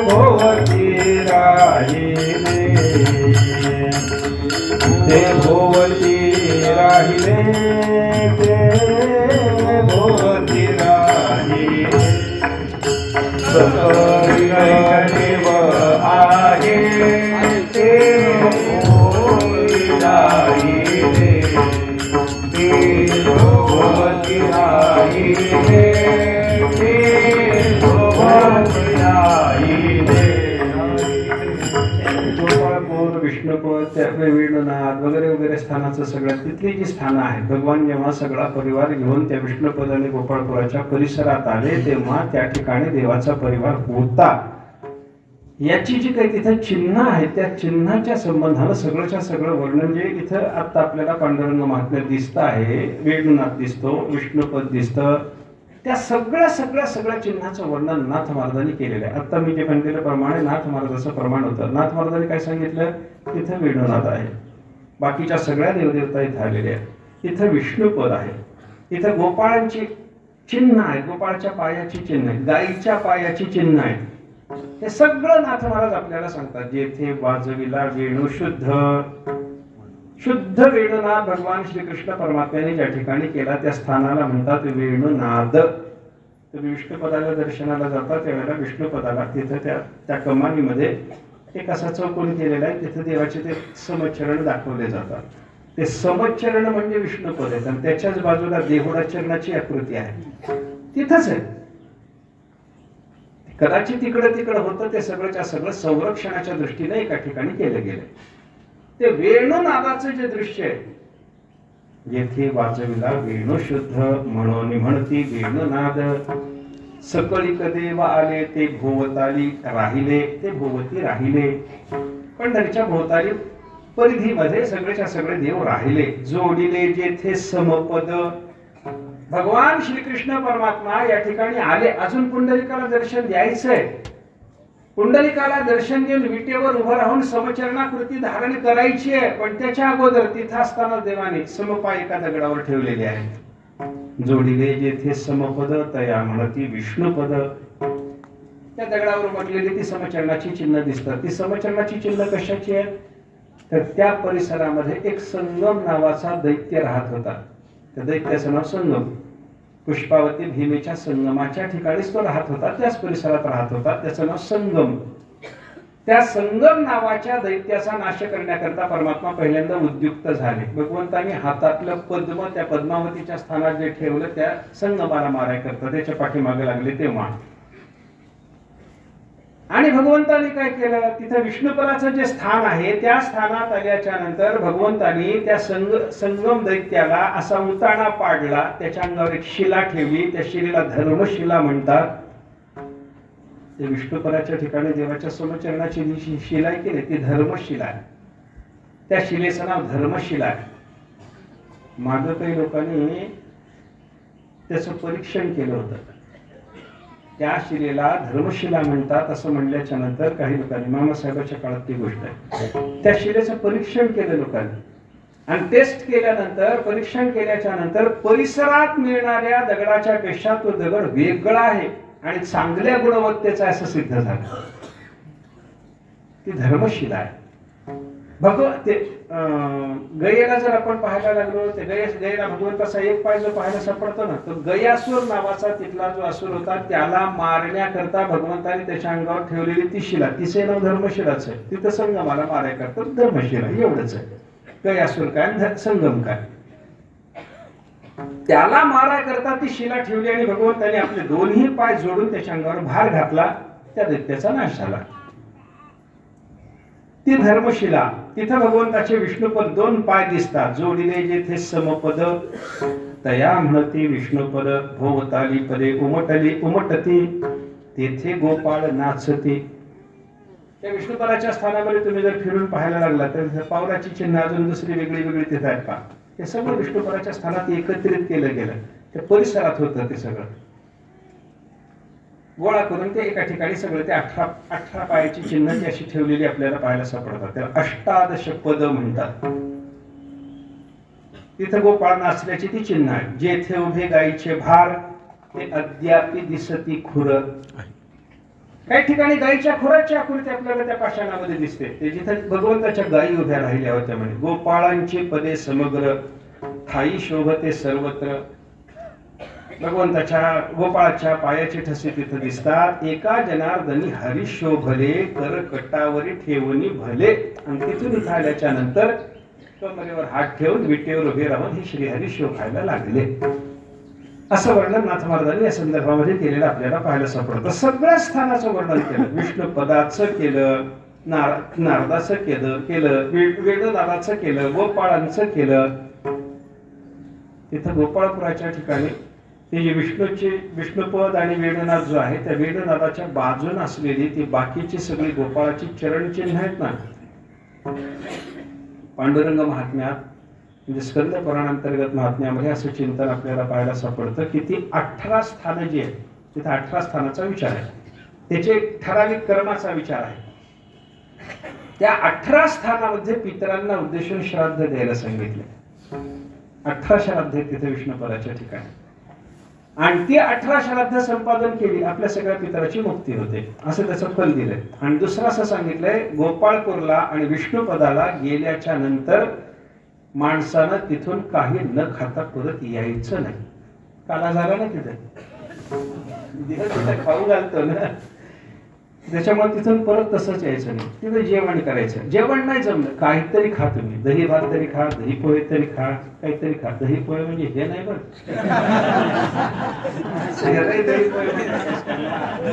भोवती राहिले, ते भोवती राहिले, ते भोवती राहिले. सकळिक देव आहे, ते भोवती राहिले, ते भोवती राहिले, ते भोवती राहिले. गोपाळपूर, विष्णुपद, वेणुनाथ वगैरे वगैरे स्थानाचं सगळं तिथली जी स्थानं आहेत. भगवान जेव्हा सगळा परिवार घेऊन त्या विष्णुपद आणि गोपाळपुराच्या परिसरात आले तेव्हा त्या ठिकाणी देवाचा परिवार होता. याची जी काही तिथं चिन्ह आहेत त्या चिन्हाच्या संबंधानं सगळंच्या सगळं वर्णन जे इथं आता आपल्याला पांडुरंग महात्म्य दिसतं आहे. वेणुनाथ दिसतो, विष्णुपद दिसतं, त्या सगळ्या चिन्हाचं वर्णन नाथ महाराजांनी केलेलं आहे. आता मी जे म्हणलेल्याप्रमाणे नाथ महाराजाचं प्रमाण होतं. नाथ महाराजांनी काय सांगितलं? तिथं वेणुनाथ आहे, बाकीच्या सगळ्या देवदेवता इथं आलेल्या आहेत. तिथं विष्णुपद आहे, इथं गोपाळांची चिन्ह आहेत, गोपाळाच्या पायाची चिन्ह आहेत, गाईच्या पायाची चिन्ह आहेत. हे सगळं नाथ महाराज आपल्याला सांगतात. जेथे वाजविला वेणू शुद्ध वेणुनाद भगवान श्रीकृष्ण परमात्म्याने ज्या ठिकाणी केला त्या स्थानाला म्हणतात वेणुनाद. तुम्ही विष्णुपदाला दर्शनाला जाता त्यावेळेला विष्णुपदाला तिथं त्या कमानीमध्ये एक असा चौकोन केलेला आहे. तिथं देवाचे ते समचरण दाखवले जातात. ते समचरण म्हणजे विष्णुपद आहे आणि त्याच्याच बाजूला देहुडाचरणाची आकृती आहे. तिथंच आहे. कदाचित तिकडं होतं ते सगळंच्या सगळं संरक्षणाच्या दृष्टीने एका ठिकाणी केलं गेलं. ते वेणुनादाचं जे दृश्य आहे, येथे वाजविला वेणू शुद्ध म्हणून म्हणती वेणुनाद. सकळिक देव आले, ते भोवताली राहिले, ते भोवती राहिले. पंढरीच्या भोवताली परिधीमध्ये सगळेच्या सगळे देव राहिले. जोडिले जेथे समपद. भगवान श्रीकृष्ण परमात्मा या ठिकाणी आले. अजून पुंडलिकाला दर्शन द्यायचंय. पुंडलिकाला दर्शन देऊन विटेवर उभं राहून समचरणाकृती धारण करायची आहे. पण त्याच्या अगोदर तिथं असताना देवाने समपाय एका दगडावर ठेवलेले आहेत. जोडिले जेथे समपद तया म्हणती विष्णुपद. त्या दगडावर म्हटलेली ती समचरणाची चिन्ह दिसतात. ती समचरणाची चिन्ह कशाची आहे? तर त्या परिसरामध्ये एक संगम नावाचा दैत्य राहत होता. त्या दैत्याचं नाव संगम. पुष्पावती भीमेच्या संगमाच्या ठिकाणीच तो राहत होता. त्याच परिसरात राहत होता. त्याचं नाव संगम. त्या संगम नावाच्या दैत्याचा नाश करण्याकरता परमात्मा पहिल्यांदा उद्युक्त झाले. भगवंतांनी हातातलं पद्म त्या पद्मावतीच्या स्थानात जे ठेवलं त्या संगमाला माराय करता त्याच्या पाठीमागे लागले तेव्हा. आणि भगवंताने काय केलं, तिथं विष्णुपदाचं जे स्थान आहे त्या स्थानात आल्याच्या नंतर भगवंतानी त्या संगम दैत्याला असा उताणा पाडला, त्याच्या अंगावर एक शिला ठेवली, त्या शिलेला धर्मशिला म्हणतात. ते विष्णुपदाच्या ठिकाणी देवाच्या समचरणाची जी शिला आहे की नाही ती धर्मशिला आहे. त्या शिलेचं नाव धर्मशिला आहे. मागं काही लोकांनी त्याचं परीक्षण केलं होतं. त्या शिलेला धर्मशिला म्हणतात असं म्हणल्याच्या नंतर काही लोकांनी, मामासाहेबाच्या काळात ती गोष्ट आहे, त्या शिलेचं परीक्षण केलं लोकांनी आणि टेस्ट केल्यानंतर, परीक्षण केल्याच्या नंतर परिसरात मिळणाऱ्या दगडाच्या पेक्षा तो दगड वेगळा आहे आणि चांगल्या गुणवत्तेचा असं सिद्ध झालं. ती धर्मशिला आहे. ते गयेला जर आपण पाहायला लागलो, ते गयेला भगवंताचा एक पाय जो पाहायला सापडतो ना, तो गयासूर नावाचा तिथला जो असुर होता त्याला मारण्याकरता भगवंताने त्याच्या अंगावर ठेवलेली ती शिला, तिचे नाव धर्मशिलाच आहे. तिथं संगमाला मारायकरता धर्मशिला एवढंच आहे. गयासूर काय, संगम काय, त्याला मारायकरता ती शिला ठेवली आणि भगवंताने आपले दोन्ही पाय जोडून त्याच्या अंगावर भार घातला, त्या दैत्याचा नाश झाला. ती धर्मशिला, तिथं भगवंताचे विष्णुपद दोन पाय दिसतात, जोडिले जेथे समपद तया म्हणती विष्णुपद, भोवताली पदे उमटती तेथे गोपाळ नाचते. त्या विष्णुपदाच्या स्थानामध्ये तुम्ही जर फिरून पाहायला लागला तर पावलाची चिन्ह अजून दुसरी वेगळी वेगळी तिथे आहेत का, हे सगळं विष्णुपदाच्या स्थानात एकत्रित केलं गेलं. त्या परिसरात होतं ते सगळं गोळा करून ते एका ठिकाणी सगळं ते 18 पायाची चिन्ह ती अशी ठेवलेली आपल्याला पाहायला सापडतात. त्याला अष्टादश पद म्हणतात. तिथं गोपाळ नाचल्याची ती चिन्ह आहे. जेथे उभे गायीचे भार ते अद्यापि दिसती खुर. काही ठिकाणी गायीच्या खुराची आकृती आपल्याला त्या पाषाणामध्ये दिसते. ते जिथे भगवंताच्या गायी उभ्या राहिल्या होत्या म्हणे. गोपाळांची पदे समग्र ठाई शोभते सर्वत्र. भगवंताच्या गोपाळाच्या पायाचे ठसे तिथे दिसतात. एका जनार्दनी हरी शोभले कर कटावरी ठेवणी भले. आणि तिथून इथं आल्याच्या नंतर कमरेवर हात ठेवून विटेवर उभे राहून हे श्रीहरी शोभायला लागले. असं वर्णन नाथ महाराजांनी या संदर्भामध्ये केलेलं आपल्याला पाहायला सापडतं. सगळ्या स्थानाचं वर्णन केलं. विष्णुपदाचं केलं, नारदाचं केलं, वेणुनादाचं केलं, गोपाळांचं केलं. तिथं गोपाळपुराच्या ठिकाणी ते जे विष्णुपद आणि वेणुनाद जो आहे त्या वेणुनादाच्या बाजून असलेली ती बाकीची सगळी गोपाळाची चरणचिन्ह आहेत ना, पांडुरंग महात्म्यात म्हणजे स्कंद पुराणांतर्गत महात्म्यामध्ये असं चिंतन आपल्याला पाहायला सापडतं की ती 18 स्थानं जी आहेत तिथे 18 स्थानाचा विचार आहे. त्याचे ठराविक कर्माचा विचार आहे. त्या 18 स्थानामध्ये पितरांना उद्देशून श्राद्ध द्यायला सांगितले. 18 श्राद्ध आहेत तिथे विष्णुपदाच्या ठिकाणी. आणि ती 18 श्राद्ध संपादन केली आपल्या सगळ्या पितराची मुक्ती होते असं त्याचं फल दिलंय. आणि दुसरं असं सांगितलंय, गोपाळपूरला आणि विष्णुपदाला गेल्याच्या नंतर माणसानं तिथून काही न खाता परत यायचं नाही. काला झाला ना तिथे खाऊ घालतो ना, त्याच्यामुळे तिथून परत तसंच यायचं नाही. तिथे जेवण करायचं. जेवण नाही जमलं काहीतरी खा तुम्ही, दही भात तरी खा, दही पोहे तरी खा, काहीतरी खा. दही पोहे म्हणजे हे नाही बरं, दही पोहे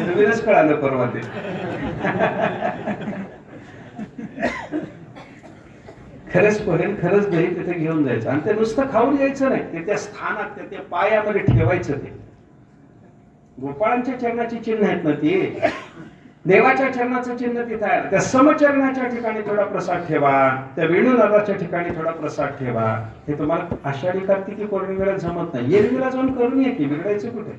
नवीनच कळालं परवा ते. खरंच पोहे खरंच दही तिथे घेऊन जायचं आणि ते नुसतं खाऊन यायचं नाही, ते त्या स्थानात त्या पायामध्ये ठेवायचं. ते गोपाळांच्या चरणाची चिन्ह आहेत ना ती, देवाच्या चरणाचं चिन्ह तिथं आहे. त्या समचरणाच्या ठिकाणी थोडा प्रसाद ठेवा, त्या वेणुनादाच्या ठिकाणी थोडा प्रसाद ठेवा. हे तुम्हाला आषाढी कार्तिकी पौर्णिमेला जमत नाही, एरवीला जाऊन करून ये की, बिघडायचं कुठे.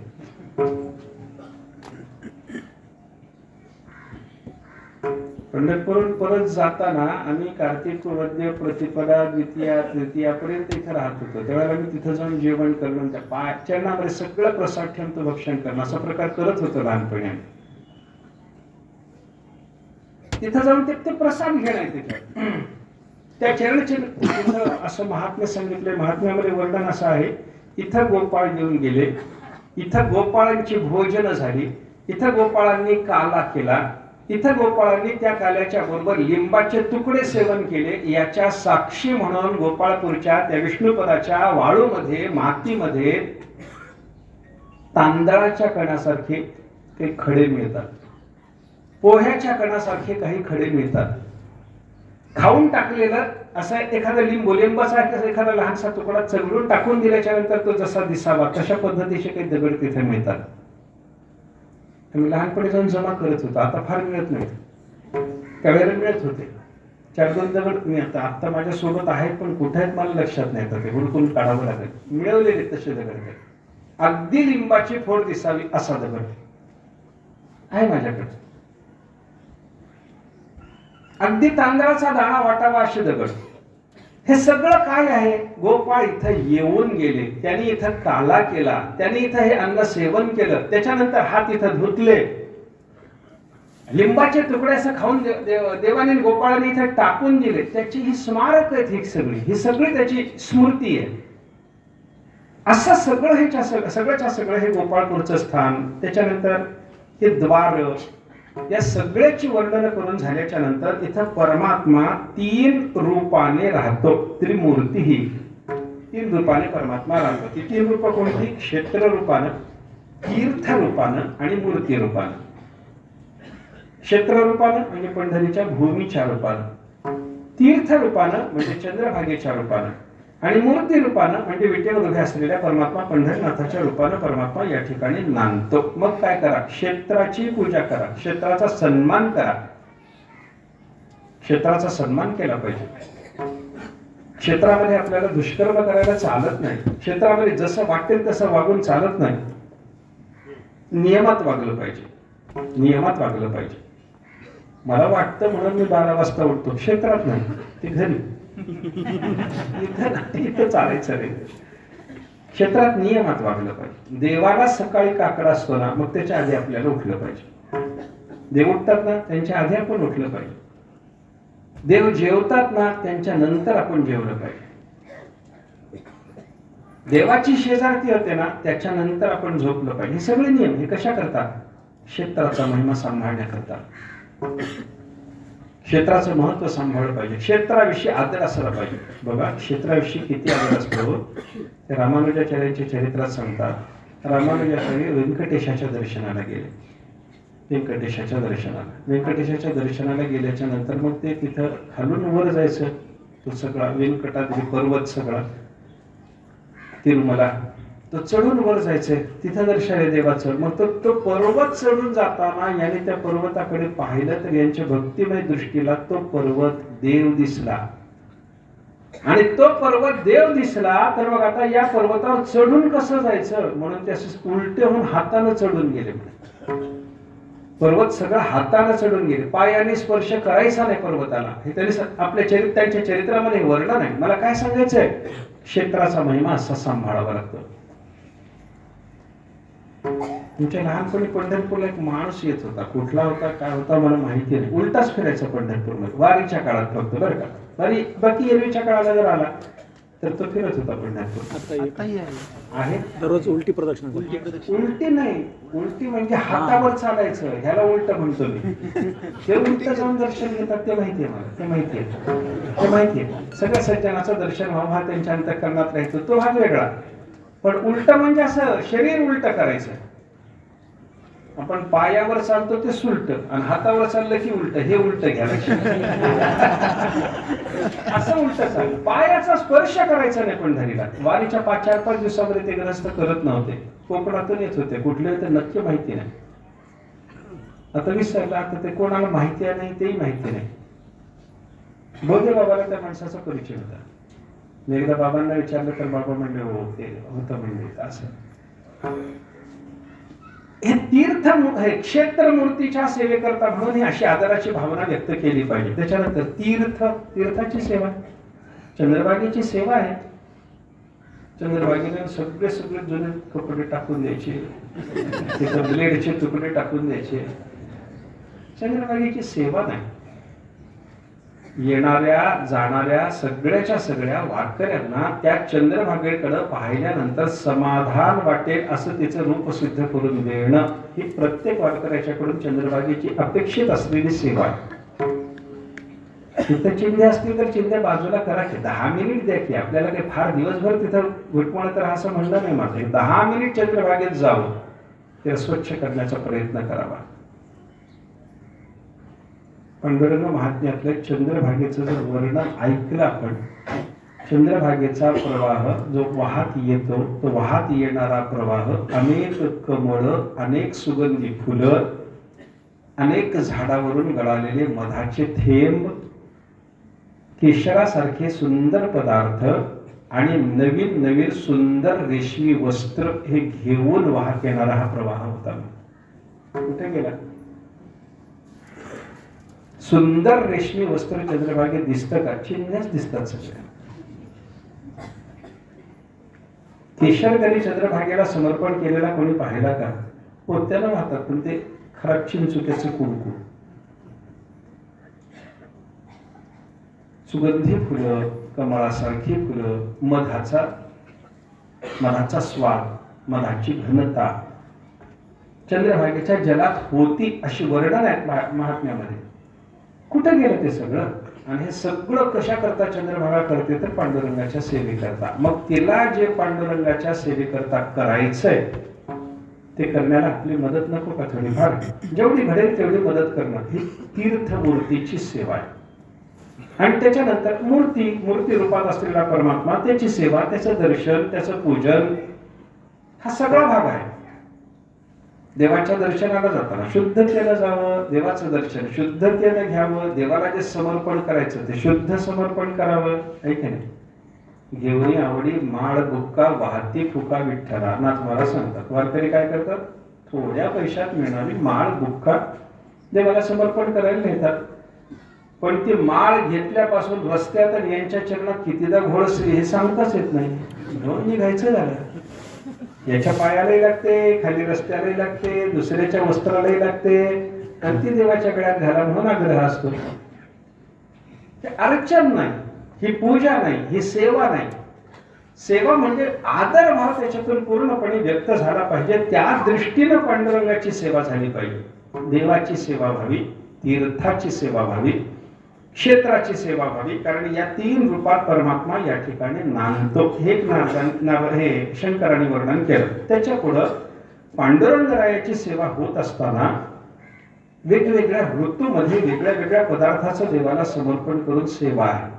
पंढरपूरहून परत जाताना आम्ही कार्तिक वद्य प्रतिपदा द्वितीया तृतीयापर्यंत इथे राहत होतो. त्यावेळेला मी तिथं जाऊन जेवण करणं, त्या चरणामध्ये सगळं प्रसाद ठेवून तो भक्षण करणं असा प्रकार करत होतो लहानपणी. तिथं जाऊन ते प्रसाद घेणं तिथे त्या चरणचिन्ह असं महात्म्य सांगितलंय. महात्म्यामध्ये वर्णन असं आहे, इथं गोपाळ घेऊन गेले, इथं गोपाळांची भोजन झाली, इथं गोपाळांनी काला केला, इथं गोपाळांनी त्या काल्याच्या बरोबर लिंबाचे तुकडे सेवन केले. याच्या साक्षी म्हणून गोपाळपूरच्या त्या विष्णुपदाच्या वाळूमध्ये मातीमध्ये तांदळाच्या कणासारखे ते खडे मिळतात. पोह्याच्या कणासारखे काही खडे मिळतात. खाऊन टाकलेलं असं एखादा लिंबाचा एखादा लहानसा तुकडा चगडून टाकून दिल्याच्या नंतर तो जसा दिसावा तशा पद्धतीचे काही दगड तिथे मिळतात. मी लहानपणी जाऊन जमा करत होतो, आता फार मिळत नाही. त्यावेळेला मिळत होते. 4-2 दगड मिळतात. आता माझ्या सोबत आहेत पण कुठे आहेत मला लक्षात नाही. ते हुडकून काढावं लागेल. मिळवलेले तसे दगड आहेत. अगदी लिंबाची फोड दिसावी असा दगड आहे माझ्याकडे. अगदी तांदळाचा दाणा वाटावा असे दगड. हे सगळं काय आहे? गोपाळ इथं येऊन गेले, त्यांनी इथं काला केला, त्यांनी इथं हे अन्न सेवन केलं, त्याच्यानंतर हात इथं धुतले, लिंबाचे तुकडे असं खाऊन देवाने गोपाळाने इथे टाकून दिले. त्याची ही स्मारक आहेत. ही सगळी त्याची स्मृती आहे. असं सगळं सगळ्याच्या सगळं हे गोपाळपूरचं स्थान, त्याच्यानंतर हे द्वार, या सगळ्याची वर्णन करून झाल्याच्या नंतर इथं परमात्मा 3 रूपाने राहतो. त्रिमूर्ती ही 3 रूपाने परमात्मा राहतो. ती 3 रूप कोणती? क्षेत्र रूपानं, तीर्थ रूपानं आणि मूर्ती रूपानं. क्षेत्र रूपानं म्हणजे पंढरीच्या भूमीच्या रूपानं, तीर्थ रूपानं म्हणजे चंद्रभागेच्या रूपानं आणि मूर्ती रूपानं म्हणजे विटेवर उभे असलेल्या परमात्मा पंढरीनाथाच्या रूपानं परमात्मा या ठिकाणी नांदतो. मग काय करा? क्षेत्राची पूजा करा, क्षेत्राचा सन्मान करा. क्षेत्राचा सन्मान केला पाहिजे. क्षेत्रामध्ये आपल्याला दुष्कर्म करायला चालत नाही. क्षेत्रामध्ये जसं वाटेल तसं वागून चालत नाही. नियमात वागलं पाहिजे. नियमात वागलं पाहिजे. मला वाटतं म्हणून मी 12 वाजता उठतो. क्षेत्रात नाही, ते घरी. इथं चालायचं रे. क्षेत्रात नियमात वागलं पाहिजे. देवाला सकाळी काकडा असतो ना, मग त्याच्या आधी आपल्याला उठलं पाहिजे. देव उठतात ना, त्यांच्या आधी आपण उठलं पाहिजे. देव जेवतात ना, त्यांच्या नंतर आपण जेवलं पाहिजे. देवाची शेजारती होते ना, त्याच्यानंतर आपण झोपलं पाहिजे. हे सगळे नियम हे कशा करतात? क्षेत्राचा महिमा सांभाळण्याकरता. क्षेत्राचं महत्व सांभाळलं पाहिजे. क्षेत्राविषयी आदर असला पाहिजे. बघा क्षेत्राविषयी किती आदर असतो ते रामानुजाचार्यांच्या चरित्रात सांगतात. रामानुजाचार्य व्यंकटेशाच्या दर्शनाला गेले. व्यंकटेशाच्या दर्शनाला गेल्याच्या नंतर मग ते तिथं खालून वर जायचं. तो सगळा व्यंकटाद्री पर्वत सगळा तिरुमला तो चढून वर जायचंय. तिथं दर्शन आहे देवाचं. मग तो पर्वत चढून जाताना याने त्या पर्वताकडे पाहिलं तर यांच्या भक्तिमय दृष्टीला तो पर्वत देव दिसला. आणि तो पर्वत देव दिसला तर मग आता या पर्वतावर चढून कसं जायचं म्हणून ते असं उलटे होऊन हाताने चढून गेले. पर्वत सगळं हाताने चढून गेले. पायाने स्पर्श करायचा नाही पर्वताला. हे त्यांनी आपल्या त्यांच्या चरित्रामध्ये वर्णन आहे. मला काय सांगायचंय? क्षेत्राचा महिमा असा सांभाळावा लागतो. तुमच्या लहानपणी पंढरपूरला एक माणूस येत होता. कुठला होता काय होता मला माहिती नाही. उलटाच फिरायचा पंढरपूरमध्ये वारीच्या काळात फक्त, बरं का. वारी बाकी एरवीच्या काळाला जर आला तर तो फिरत होता पंढरपूर. आहे दररोज उलटी प्रदक्षिणा. उलटी नाही, उलटी म्हणजे हातावर चालायचं. ह्याला उलट म्हणतो मी. ते उलट जाऊन दर्शन घेतात ते माहितीये मला. ते माहितीये. सगळ्या सज्जनाचं दर्शन व्हावं हा त्यांच्या अंतःकरणात राहायचं तो भाग वेगळा. पण उलट म्हणजे असं शरीर उलट करायचं. आपण पायावर चालतो ते सुलट आणि हातावर चाललं की उलट. हे उलट घ्यायला असं उलट चाललं. पायाचा स्पर्श करायचा नाही पंढरीला. वारीच्या 4-5 दिवसामध्ये ते ग्रस्त करत नव्हते. कोकणातून येत होते. कुठले होते नक्की माहिती नाही. आता विसरला. आता ते कोणाला माहिती आहे नाही तेही माहिती नाही. बोधे बाबाला त्या माणसाचा परिचय होता. मी एकदा बाबांना विचारलं तर बाबा म्हणले हो ते होतं म्हणजे असं. हे तीर्थ हे क्षेत्र मूर्तीच्या सेवेकरता म्हणून ही अशी आदराची भावना व्यक्त केली पाहिजे. त्याच्यानंतर तीर्थाची सेवा, चंद्रभागेची सेवा आहे. चंद्रभागेने सगळे जुने कपडे टाकून द्यायचे, तिथं ब्लेडचे तुकडे टाकून द्यायचे. चंद्रभागेची सेवा नाही. येणाऱ्या जाणाऱ्या सगळ्या वारकऱ्यांना त्या चंद्रभागेकडे पाहिल्यानंतर समाधान वाटेल असं तिचं रूप सिद्ध करून देणं ही प्रत्येक वारकऱ्याच्याकडून चंद्रभागेची अपेक्षित असलेली सेवा आहे. तिथं चिंध्या असतील तर चिंध्या बाजूला करा की 10 मिनिट द्या की. आपल्याला काही फार दिवसभर तिथं घुटमळत राहा असं म्हणलं नाही माझं. 10 मिनिट चंद्रभागेत जावं, ते स्वच्छ करण्याचा प्रयत्न करावा. पांडुरंग महात्म्यातलं चंद्रभागेचं जर वर्णन ऐकलं आपण, चंद्रभागेचा प्रवाह जो वाहत येतो, तो वाहत येणारा प्रवाह, अनेक कमळ, अनेक सुगंधी फुलं, अनेक झाडावरून गळालेले मधाचे थेंब, केशरासारखे सुंदर पदार्थ आणि नवीन नवीन सुंदर रेशमी वस्त्र हे घेऊन वाहत येणारा हा प्रवाह होता. कुठे गेला? सुंदर रेशमी वस्त्र चंद्रभागेत दिसतं का? चिन्हच दिसतात सगळ्या. केशरकरी चंद्रभागेला समर्पण केलेला कोणी पाहिला का? पोत्याला वाहतात, पण ते खराब चिंचुक्याचं कुंकू. सुगंधी फुलं, कमळासारखी फुलं, मधाचा स्वाद, मधाची घनता चंद्रभागेच्या जलात होती अशी वर्णन आहे महात्म्यामध्ये. कुठं गेलं ते सगळं? आणि हे सगळं कशा करता चंद्रभागा करते? तर पांडुरंगाच्या सेवेकरता. मग तिला जे पांडुरंगाच्या सेवेकरता करायचंय ते करण्याला आपली मदत नको का? थोडीफार जेवढी घडेल तेवढी मदत करणं ही तीर्थमूर्तीची सेवा आहे. आणि त्याच्यानंतर मूर्ती रूपात असलेला परमात्मा, त्याची सेवा, त्याचं दर्शन, त्याचं पूजन, हा सगळा भाग आहे. देवाच्या दर्शनाला जाताना शुद्धतेनं जावं, देवाचं दर्शन शुद्धतेनं घ्यावं, देवाला जे समर्पण करायचं ते शुद्ध समर्पण करावं, आहे की नाही? घेऊनी आवडी माळ बुक्का वाहती फुका विठ्ठला, नाथ मला सांगतात. वारकरी काय करतात? थोड्या पैशात मिळणारी माळ बुक्का देवाला समर्पण करायला नेतात. पण ती माळ घेतल्यापासून रस्त्यात आणि यांच्या चरणात कितीदा घोळसली हे सांगताच येत नाही. घेऊन निघायचं झालं. याच्या पायालाही लागते, खाली रस्त्यालाही लागते, दुसऱ्याच्या वस्त्रालाही लागते, आणि ती देवाच्या गळ्यात घाला म्हणून आग्रह असतो. हे अर्चन नाही, ही पूजा नाही, ही सेवा नाही. सेवा म्हणजे आदर भाव त्याच्यातून पूर्णपणे व्यक्त झाला पाहिजे. त्या दृष्टीनं पांडुरंगाची सेवा झाली पाहिजे. देवाची सेवा व्हावी, तीर्थाची सेवा व्हावी, क्षेत्राची सेवा व्हावी. कारण या तीन रूपात परमात्मा या ठिकाणी नांदतो. हे शंकरांनी वर्णन केलं. त्याच्या पुढं पांडुरंगरायाची सेवा होत असताना वेगवेगळ्या ऋतूमध्ये वेगळ्या वेगळ्या पदार्थाचं देवाला समर्पण करून सेवा आहे.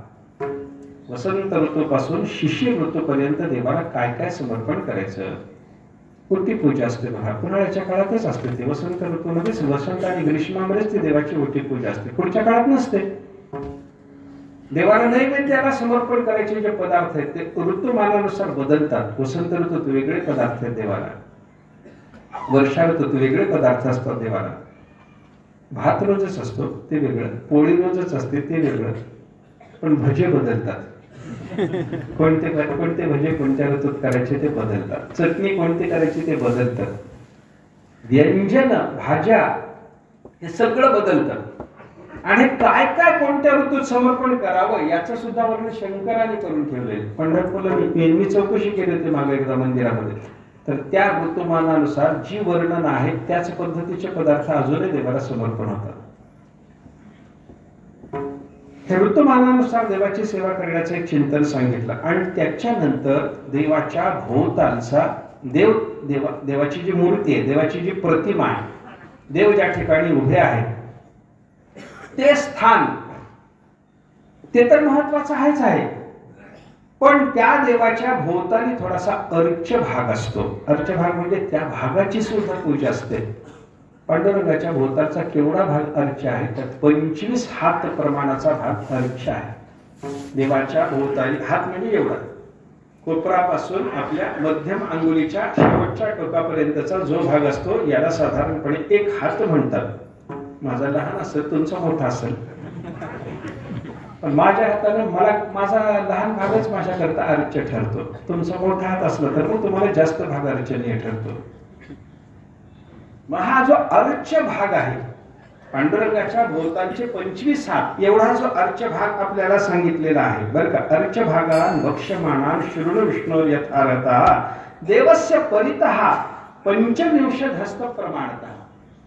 वसंत ऋतूपासून शिशिर ऋतूपर्यंत देवाला काय काय समर्पण करायचं? ओटी पूजा असते बघा, उन्हाळ्याच्या काळातच असते ती. वसंत ऋतूमध्येच, वसंत आणि ग्रीष्मामध्येच ती देवाची ओटी पूजा असते, पुढच्या काळात नसते. देवाला नैवेद्याला समर्पण करायचे जे पदार्थ आहेत ते ऋतुमानानुसार बदलतात. वसंत ऋतूत वेगळे पदार्थ आहेत देवाला, वर्षा ऋतूत वेगळे पदार्थ असतात देवाला. भात रोजच असतो ते वेगळं, पोळी रोजच असते ते वेगळं, पण भजे बदलतात. कोणते भजे कोणत्या ऋतूत करायचे ते बदलतात. चटणी कोणती करायची ते बदलतात. व्यंजन, भाज्या हे सगळं बदलतं. आणि काय काय कोणत्या ऋतूत समर्पण करावं याचं सुद्धा वर्णन शंकराने करून ठेवलंय. पंढरपूरला मी चौकशी केली होती मागे एकदा मंदिरामध्ये, तर त्या ऋतुमानानुसार जी वर्णन आहे त्याच पद्धतीचे पदार्थ अजूनही देवाला समर्पण होतात. हे ऋतुमानानुसार देवाची सेवा करण्याचं एक चिंतन सांगितलं. आणि त्याच्यानंतर देवाच्या भोवतालचा देवाची जी मूर्ती आहे, देवाची जी प्रतिमा आहे, देव ज्या ठिकाणी उभे आहेत ते स्थान, ते तर महत्वाचं आहेच आहे. पण त्या देवाच्या भोवताली थोडासा अर्च भाग असतो. अर्च भाग म्हणजे त्या भागाची सुद्धा पूजा असते. पांडुरंगाच्या भोवतालचा केवढा भाग अर्च आहे? तर 25 हात प्रमाणाचा भाग अर्च आहे. देवाच्या भोवताली, हात म्हणजे एवढा, कोपरापासून आपल्या मध्यम अंगुलीच्या शेवटच्या टोकापर्यंतचा जो भाग असतो याला साधारणपणे 1 हात म्हणतात. माझा लहान असेल, तुमचा मोठा असेल, पण माझ्या हाताने माझा लहान भागच माझ्याकरता अर्च ठरतो. तुमचा मोठा हात असला तर मग तुम्हाला जास्त भाग अर्चनीय ठरतो. मग हा जो अर्च भाग आहे पांडुरंगाच्या भोवतालचे 25 हात एवढा जो अर्च भाग आपल्याला सांगितलेला आहे बरं का. अर्च भागान वक्षमाणान शृणु विष्णू यथारता देवस्य परितः 25 हस्त प्रमाणतः.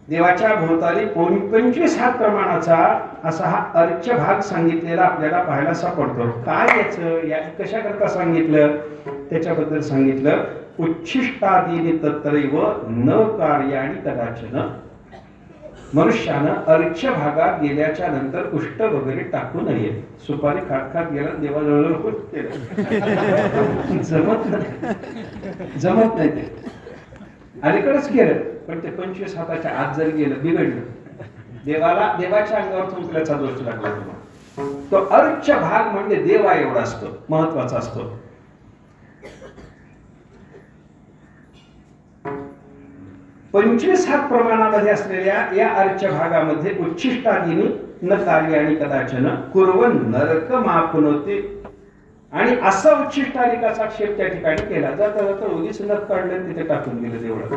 देवाच्या भोवताली 25 हात प्रमाणाचा असा हा अर्च भाग सांगितलेला आपल्याला पाहायला सापडतो. काय या कशा करता सांगितलं त्याच्याबद्दल सांगितलं. उच्छिष्टादीनि तत्रैव न कार्याणि कदाचन. मनुष्यानं अर्च्य भागात गेल्याच्या नंतर उष्ट वगैरे टाकू नये. सुपारी खात खात गेला देवाजवळ केलं जमत नाही ते अलीकडेच केलं, पण ते 25 हाताच्या आत जर गेलं बिघडलं, देवाच्या अंगावर थुंकल्याचा दोष लागला तुम्हाला. तो अर्च्य भाग म्हणजे देवा एवढा असतो, महत्वाचा असतो. 25 हात प्रमाणामध्ये असलेल्या या अर्च्य भागामध्ये उच्छिष्टादीनी न कार्याणी कदाचन कुर्वन नरक मापनोते. आणि असा उच्छिष्टारिकाचा क्षेप त्या ठिकाणी केला. जाता जाता उगीच नख काढलं तिथे टाकून गेलं देवळात.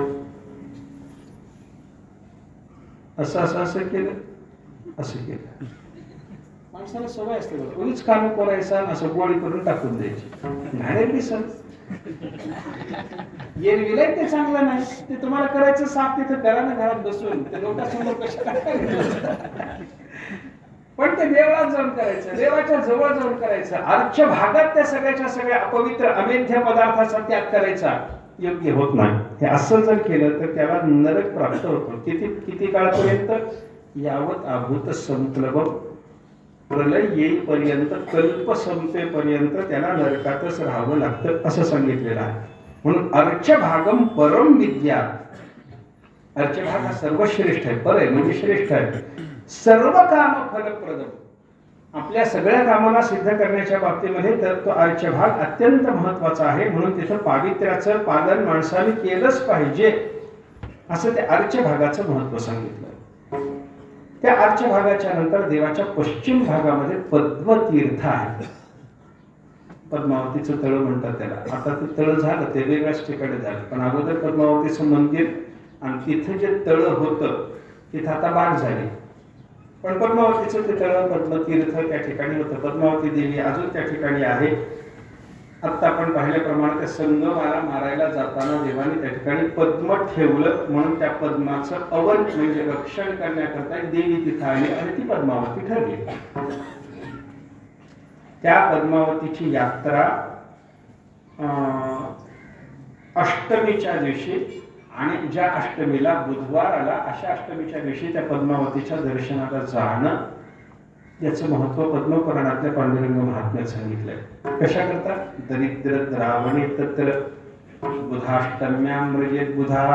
असं केलं, असं केलं. माणसाला सवय असते बघा, उगीच काम करायचा असं गोळी करून टाकून द्यायची. घाणेरडी सण येईल विलाय ते चांगलं नाही. ते तुम्हाला करायचं साफ तिथं करा ना, घरात बसून ते लोकांसमोर कशा. पण ते देवळात जाऊन करायचं, देवाच्या जवळ जाऊन करायचं. अर्च्य भागात त्या सगळ्याच्या सगळ्या अपवित्र अमेध्य पदार्थाचा त्याग करायचा योग्य होत नाही. हे असं जर केलं तर त्याला नरक प्राप्त होतो. किती काळपर्यंत? यावत आभूत संप्लव, प्रलय येईपर्यंत, कल्प संपेपर्यंत त्याला नरकातच राहावं लागतं असं सांगितलेलं आहे. म्हणून अर्च्य भागम परम विद्या. अर्च्य भाग हा सर्वश्रेष्ठ आहे. पर आहे म्हणजे श्रेष्ठ आहे. सर्व काम फलप्रदम, आपल्या सगळ्या कामाला सिद्ध करण्याच्या बाबतीमध्ये तर तो अर्च्य भाग अत्यंत महत्वाचा आहे. म्हणून तिथं पावित्र्याचं पालन माणसाने केलंच पाहिजे असं त्या अर्च्य भागाचं महत्व सांगितलं. त्या अर्च्य भागाच्या नंतर देवाच्या पश्चिम भागामध्ये पद्मतीर्थ आहे. पद्मावतीचं तळ म्हणतात त्याला. आता ते तळ झालं, ते वेगळ्याच ठिकाणी झालं, पण अगोदर पद्मावतीचं मंदिर आणि तिथे जे तळ होतं तिथं आता बाग झाली. पण पद्मावतीचं ते तळ पद्मतीर्थ त्या ठिकाणी होतं. पद्मावती देवी अजून त्या ठिकाणी आहे. आत्ता आपण पाहिल्याप्रमाणे त्या संगमाला मारायला जाताना देवाने त्या ठिकाणी पद्म ठेवलं, म्हणून त्या पद्माचं अवन म्हणजे रक्षण करण्याकरता देवी तिथं आली आणि ती पद्मावती ठरली. त्या पद्मावतीची यात्रा अष्टमीच्या दिवशी, आणि ज्या अष्टमीला बुधवार आला अशा अष्टमीच्या दिवशी त्या पद्मावतीच्या दर्शनाला जाणं, याचं महत्व पद्मपुराणातल्या पांडुरंग महात्म्यात सांगितलंय. कशा करता? दरिद्र द्रावणे तत्र बुधाष्टम्यामृजेत बुधा.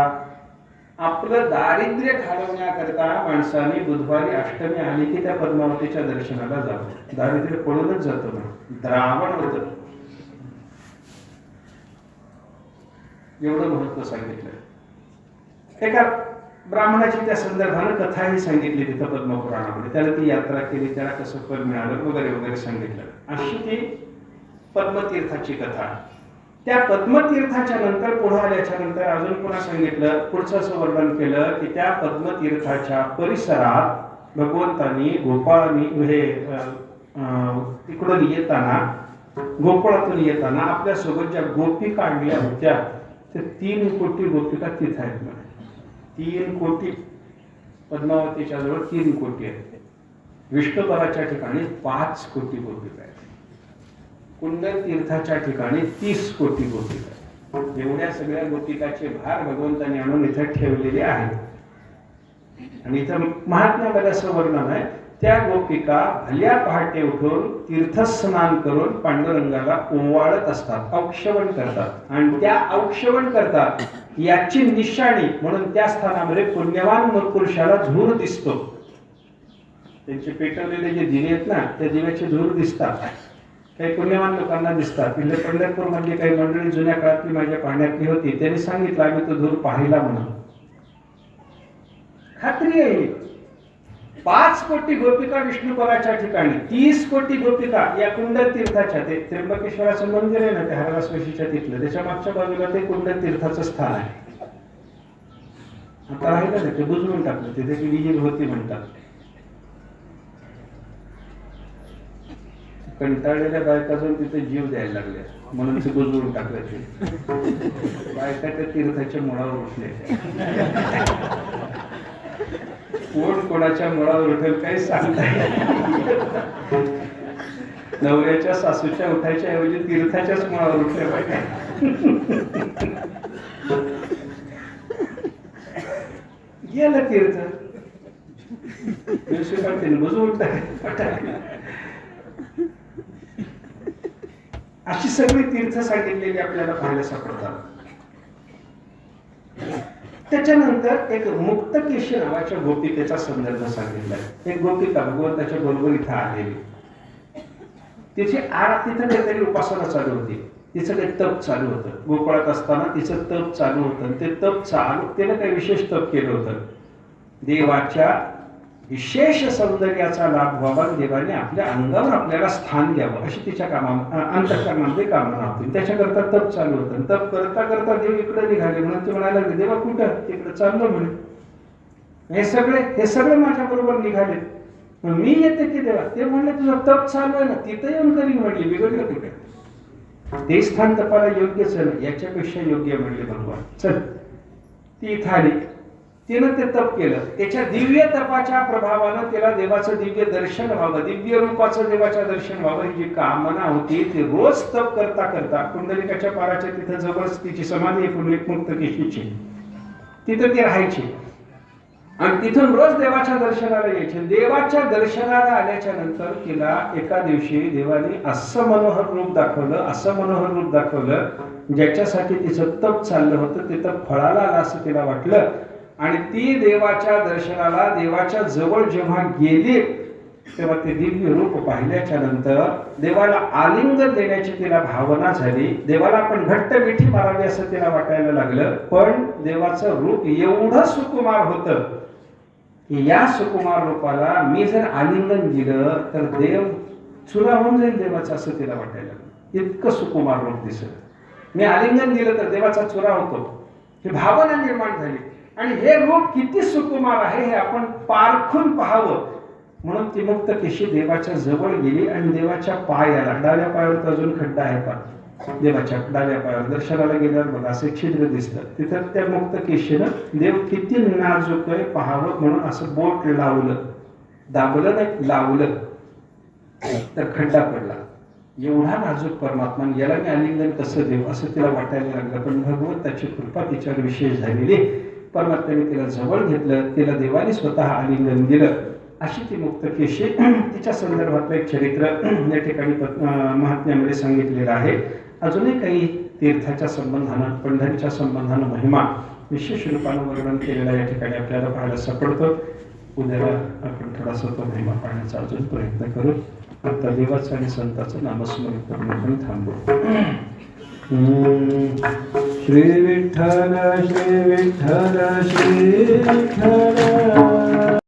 आपलं दारिद्र्य घालवण्याकरता माणसाने बुधवारी अष्टमी आली की त्या पद्मावतीच्या दर्शनाला जावं. दारिद्र्य पळूनच जातं ना, द्रावण होतं. एवढं महत्व सांगितलंय. एका ब्राह्मणाची त्या संदर्भानं कथाही सांगितली तिथं पद्मपुराणामध्ये. त्याला ती यात्रा केली, त्याला कसं फळ मिळालं वगैरे वगैरे सांगितलं. अशी ती पद्मतीर्थाची कथा. त्या पद्मतीर्थाच्या नंतर पुढे आल्याच्या नंतर अजून पुन्हा सांगितलं, पुढचं असं वर्णन केलं की त्या पद्मतीर्थाच्या परिसरात भगवंतांनी गोपाळांनी तिकडून येताना, गोकुळातून येताना आपल्यासोबत ज्या गोपिका आणल्या होत्या त्या 3 कोटी गोपिका तिथं आहेत. 3 कोटी पद्मावतीच्या जवळ 3 कोटी आहेत. विष्णुपराच्या ठिकाणी 5 कोटी गोपिका आहेत. कुंडल तीर्थाच्या ठिकाणी 30 कोटी गोपिका आहेत. एवढ्या सगळ्या गोपिकाचे भार भगवंतांनी आणून इथं ठेवलेले आहेत. आणि इथं महात्म्यामध्ये असं वर्णन आहे, त्या गोपिका भल्या पहाटे उठून तीर्थस्नान करून पांडुरंगाला ओवाळत असतात, औक्षवण करतात. आणि त्या औक्षवण करतात याची निशाणी म्हणून त्या स्थानामध्ये पुण्यवान पुरुषाला धूर दिसतो. त्यांचे पेटवलेले जे दिवे आहेत ना, त्या दिव्याचे धूर दिसतात. काही पुण्यवान लोकांना दिसतात. पंढरपूर मध्ये काही मंडळी जुन्या काळातली माझ्या पाहण्यातली होती, त्यांनी सांगितलं आम्ही तो धूर पाहिला म्हणून. खात्री आहे. 5 कोटी गोपिका विष्णुपराच्या ठिकाणी, 30 कोटी गोपिका या कुंडल तीर्थाच्या, ते त्र्यंबकेश्वराचं मंदिर आहे ना ते हरवासवशीच्या तिथलं, त्याच्या मागच्या बाजूला ते कुंडल तीर्थाचं स्थान आहे. आता राहिलं ना ते बुजवून टाकलं, तिथे ती विहीर होती म्हणतात. कंटाळलेल्या बायका जाऊन तिथे जीव द्यायला लागल्या म्हणून ते बुजवून टाकलं. बायका त्या तीर्थाच्या मुळावर उठले. कोण कोणाच्या मुळावर उठेल काही सांगता येत. नवऱ्याच्या सासूच्या उठायच्या ऐवजी तीर्थाच्याच मुळावर उठल्या बायका. गेलं तीर्थ. अशी सगळी तीर्थ सांगितलेली आपल्याला पाहायला सापडतात. त्याच्यानंतर एक मुक्तकेशी नावाच्या गोपिकेचा संदर्भ सांगितलाय. एक गोपिका भगवंताच्या बरोबर इथं आलेली, तिची तिथं काहीतरी उपासना चालू होती, तिचं काही तप चालू होतं. गोकुळात असताना तिचं तप चालू होतं. ते तप चालू, तिने काही विशेष तप केलं होतं. देवाच्या विशेष सौंदर्याचा लाभ व्हावा, देवाने आपल्या अंगावर आपल्याला स्थान द्यावं अशी तिच्या अंतःकरणामध्ये कामना होती. त्याच्याकरता तप चालू होतं. तप करता करता देव इकडे निघाले. म्हणून ते म्हणायला लागले, देवा कुठं? तिकडे चाललो म्हणे. हे सगळे माझ्या बरोबर निघाले, मी येते की देवा? ते म्हणले तुझं तप चालू आहे ना, तिथं येऊन करीन म्हणली. बिघडलं कुठे? ते स्थान तपाला योग्यच आहे ना, याच्यापेक्षा योग्य म्हणले भगवान. चल, ती इथं आली. तिनं ते तप केलं. त्याच्या दिव्य तपाच्या प्रभावानं तिला देवाचं दिव्य दर्शन व्हावं, दिव्य रूपाचं देवाच्या दर्शन व्हावं ही जी कामना होती, ती रोज तप करता करता पुंडलिकाच्या पाराच्या तिथं जवळच तिची समाधी आहे, पुंडलिक मुक्तकेशीची. तिथं ती राहायची आणि तिथून रोज देवाच्या दर्शनाला यायचे. देवाच्या दर्शनाला आल्याच्या नंतर तिला एका दिवशी देवाने असं मनोहर रूप दाखवलं ज्याच्यासाठी तिचं तप चाललं होतं, ते तप फळाला आलं असं तिला वाटलं. आणि ती देवाच्या दर्शनाला, देवाच्या जवळ जेव्हा गेली, तेव्हा ते दिव्य रूप पाहिल्याच्या नंतर देवाला आलिंगन देण्याची तिला भावना झाली. देवाला आपण घट्ट मिठी मारावी असं तिला वाटायला लागलं. पण देवाचं रूप एवढं सुकुमार होतं की या सुकुमार रूपाला मी जर आलिंगन दिलं तर देव चुरा होऊन जाईल देवाचा, असं तिला वाटायला लागलं. इतकं सुकुमार रूप दिसत. मी आलिंगन दिलं तर देवाचा चुरा होतो, ही भावना निर्माण झाली. आणि हे रूप किती सुकुमार आहे हे आपण पारखून पाहावं म्हणून ती मुक्तकेशी देवाच्या जवळ गेली आणि देवाच्या पायाला, डाव्या पायावर तर अजून खड्डा आहे पा, देवाच्या डाव्या पायावर दर्शनाला गेल्यावर बघा असे छिद्र दिसतं. तिथं त्या मुक्तकेशीनं देव किती नाजूक आहे पाहावं म्हणून असं बोट लावलं, दाबलं नाही, लावलं तर खड्डा पडला. एवढा नाजूक परमात्मा, याला मी आलिंगन कसं देऊ असं तिला वाटायला लागलं. पण भगवंताची कृपा तिच्यावर विशेष झालेली. परमात्म्याने तिला जवळ घेतलं, तिला देवाने स्वतः आलिंगन दिलं. अशी ती मुक्तकेशी, तिच्या संदर्भातलं एक चरित्र या ठिकाणी महात्म्यामध्ये सांगितलेलं आहे. अजूनही काही तीर्थाच्या संबंधानं, पंढरीच्या संबंधानं महिमा विशेष रूपानं वर्णन केलेला या ठिकाणी आपल्याला पाहायला सापडतं. उद्याला आपण थोडासा तो महिमा पाहण्याचा अजून प्रयत्न करू. आता देवाचं आणि संताचं नामस्मरण करून आपण थांबू. श्री विठ्ठल श्री विठ्ठल श्री विठ्ठल.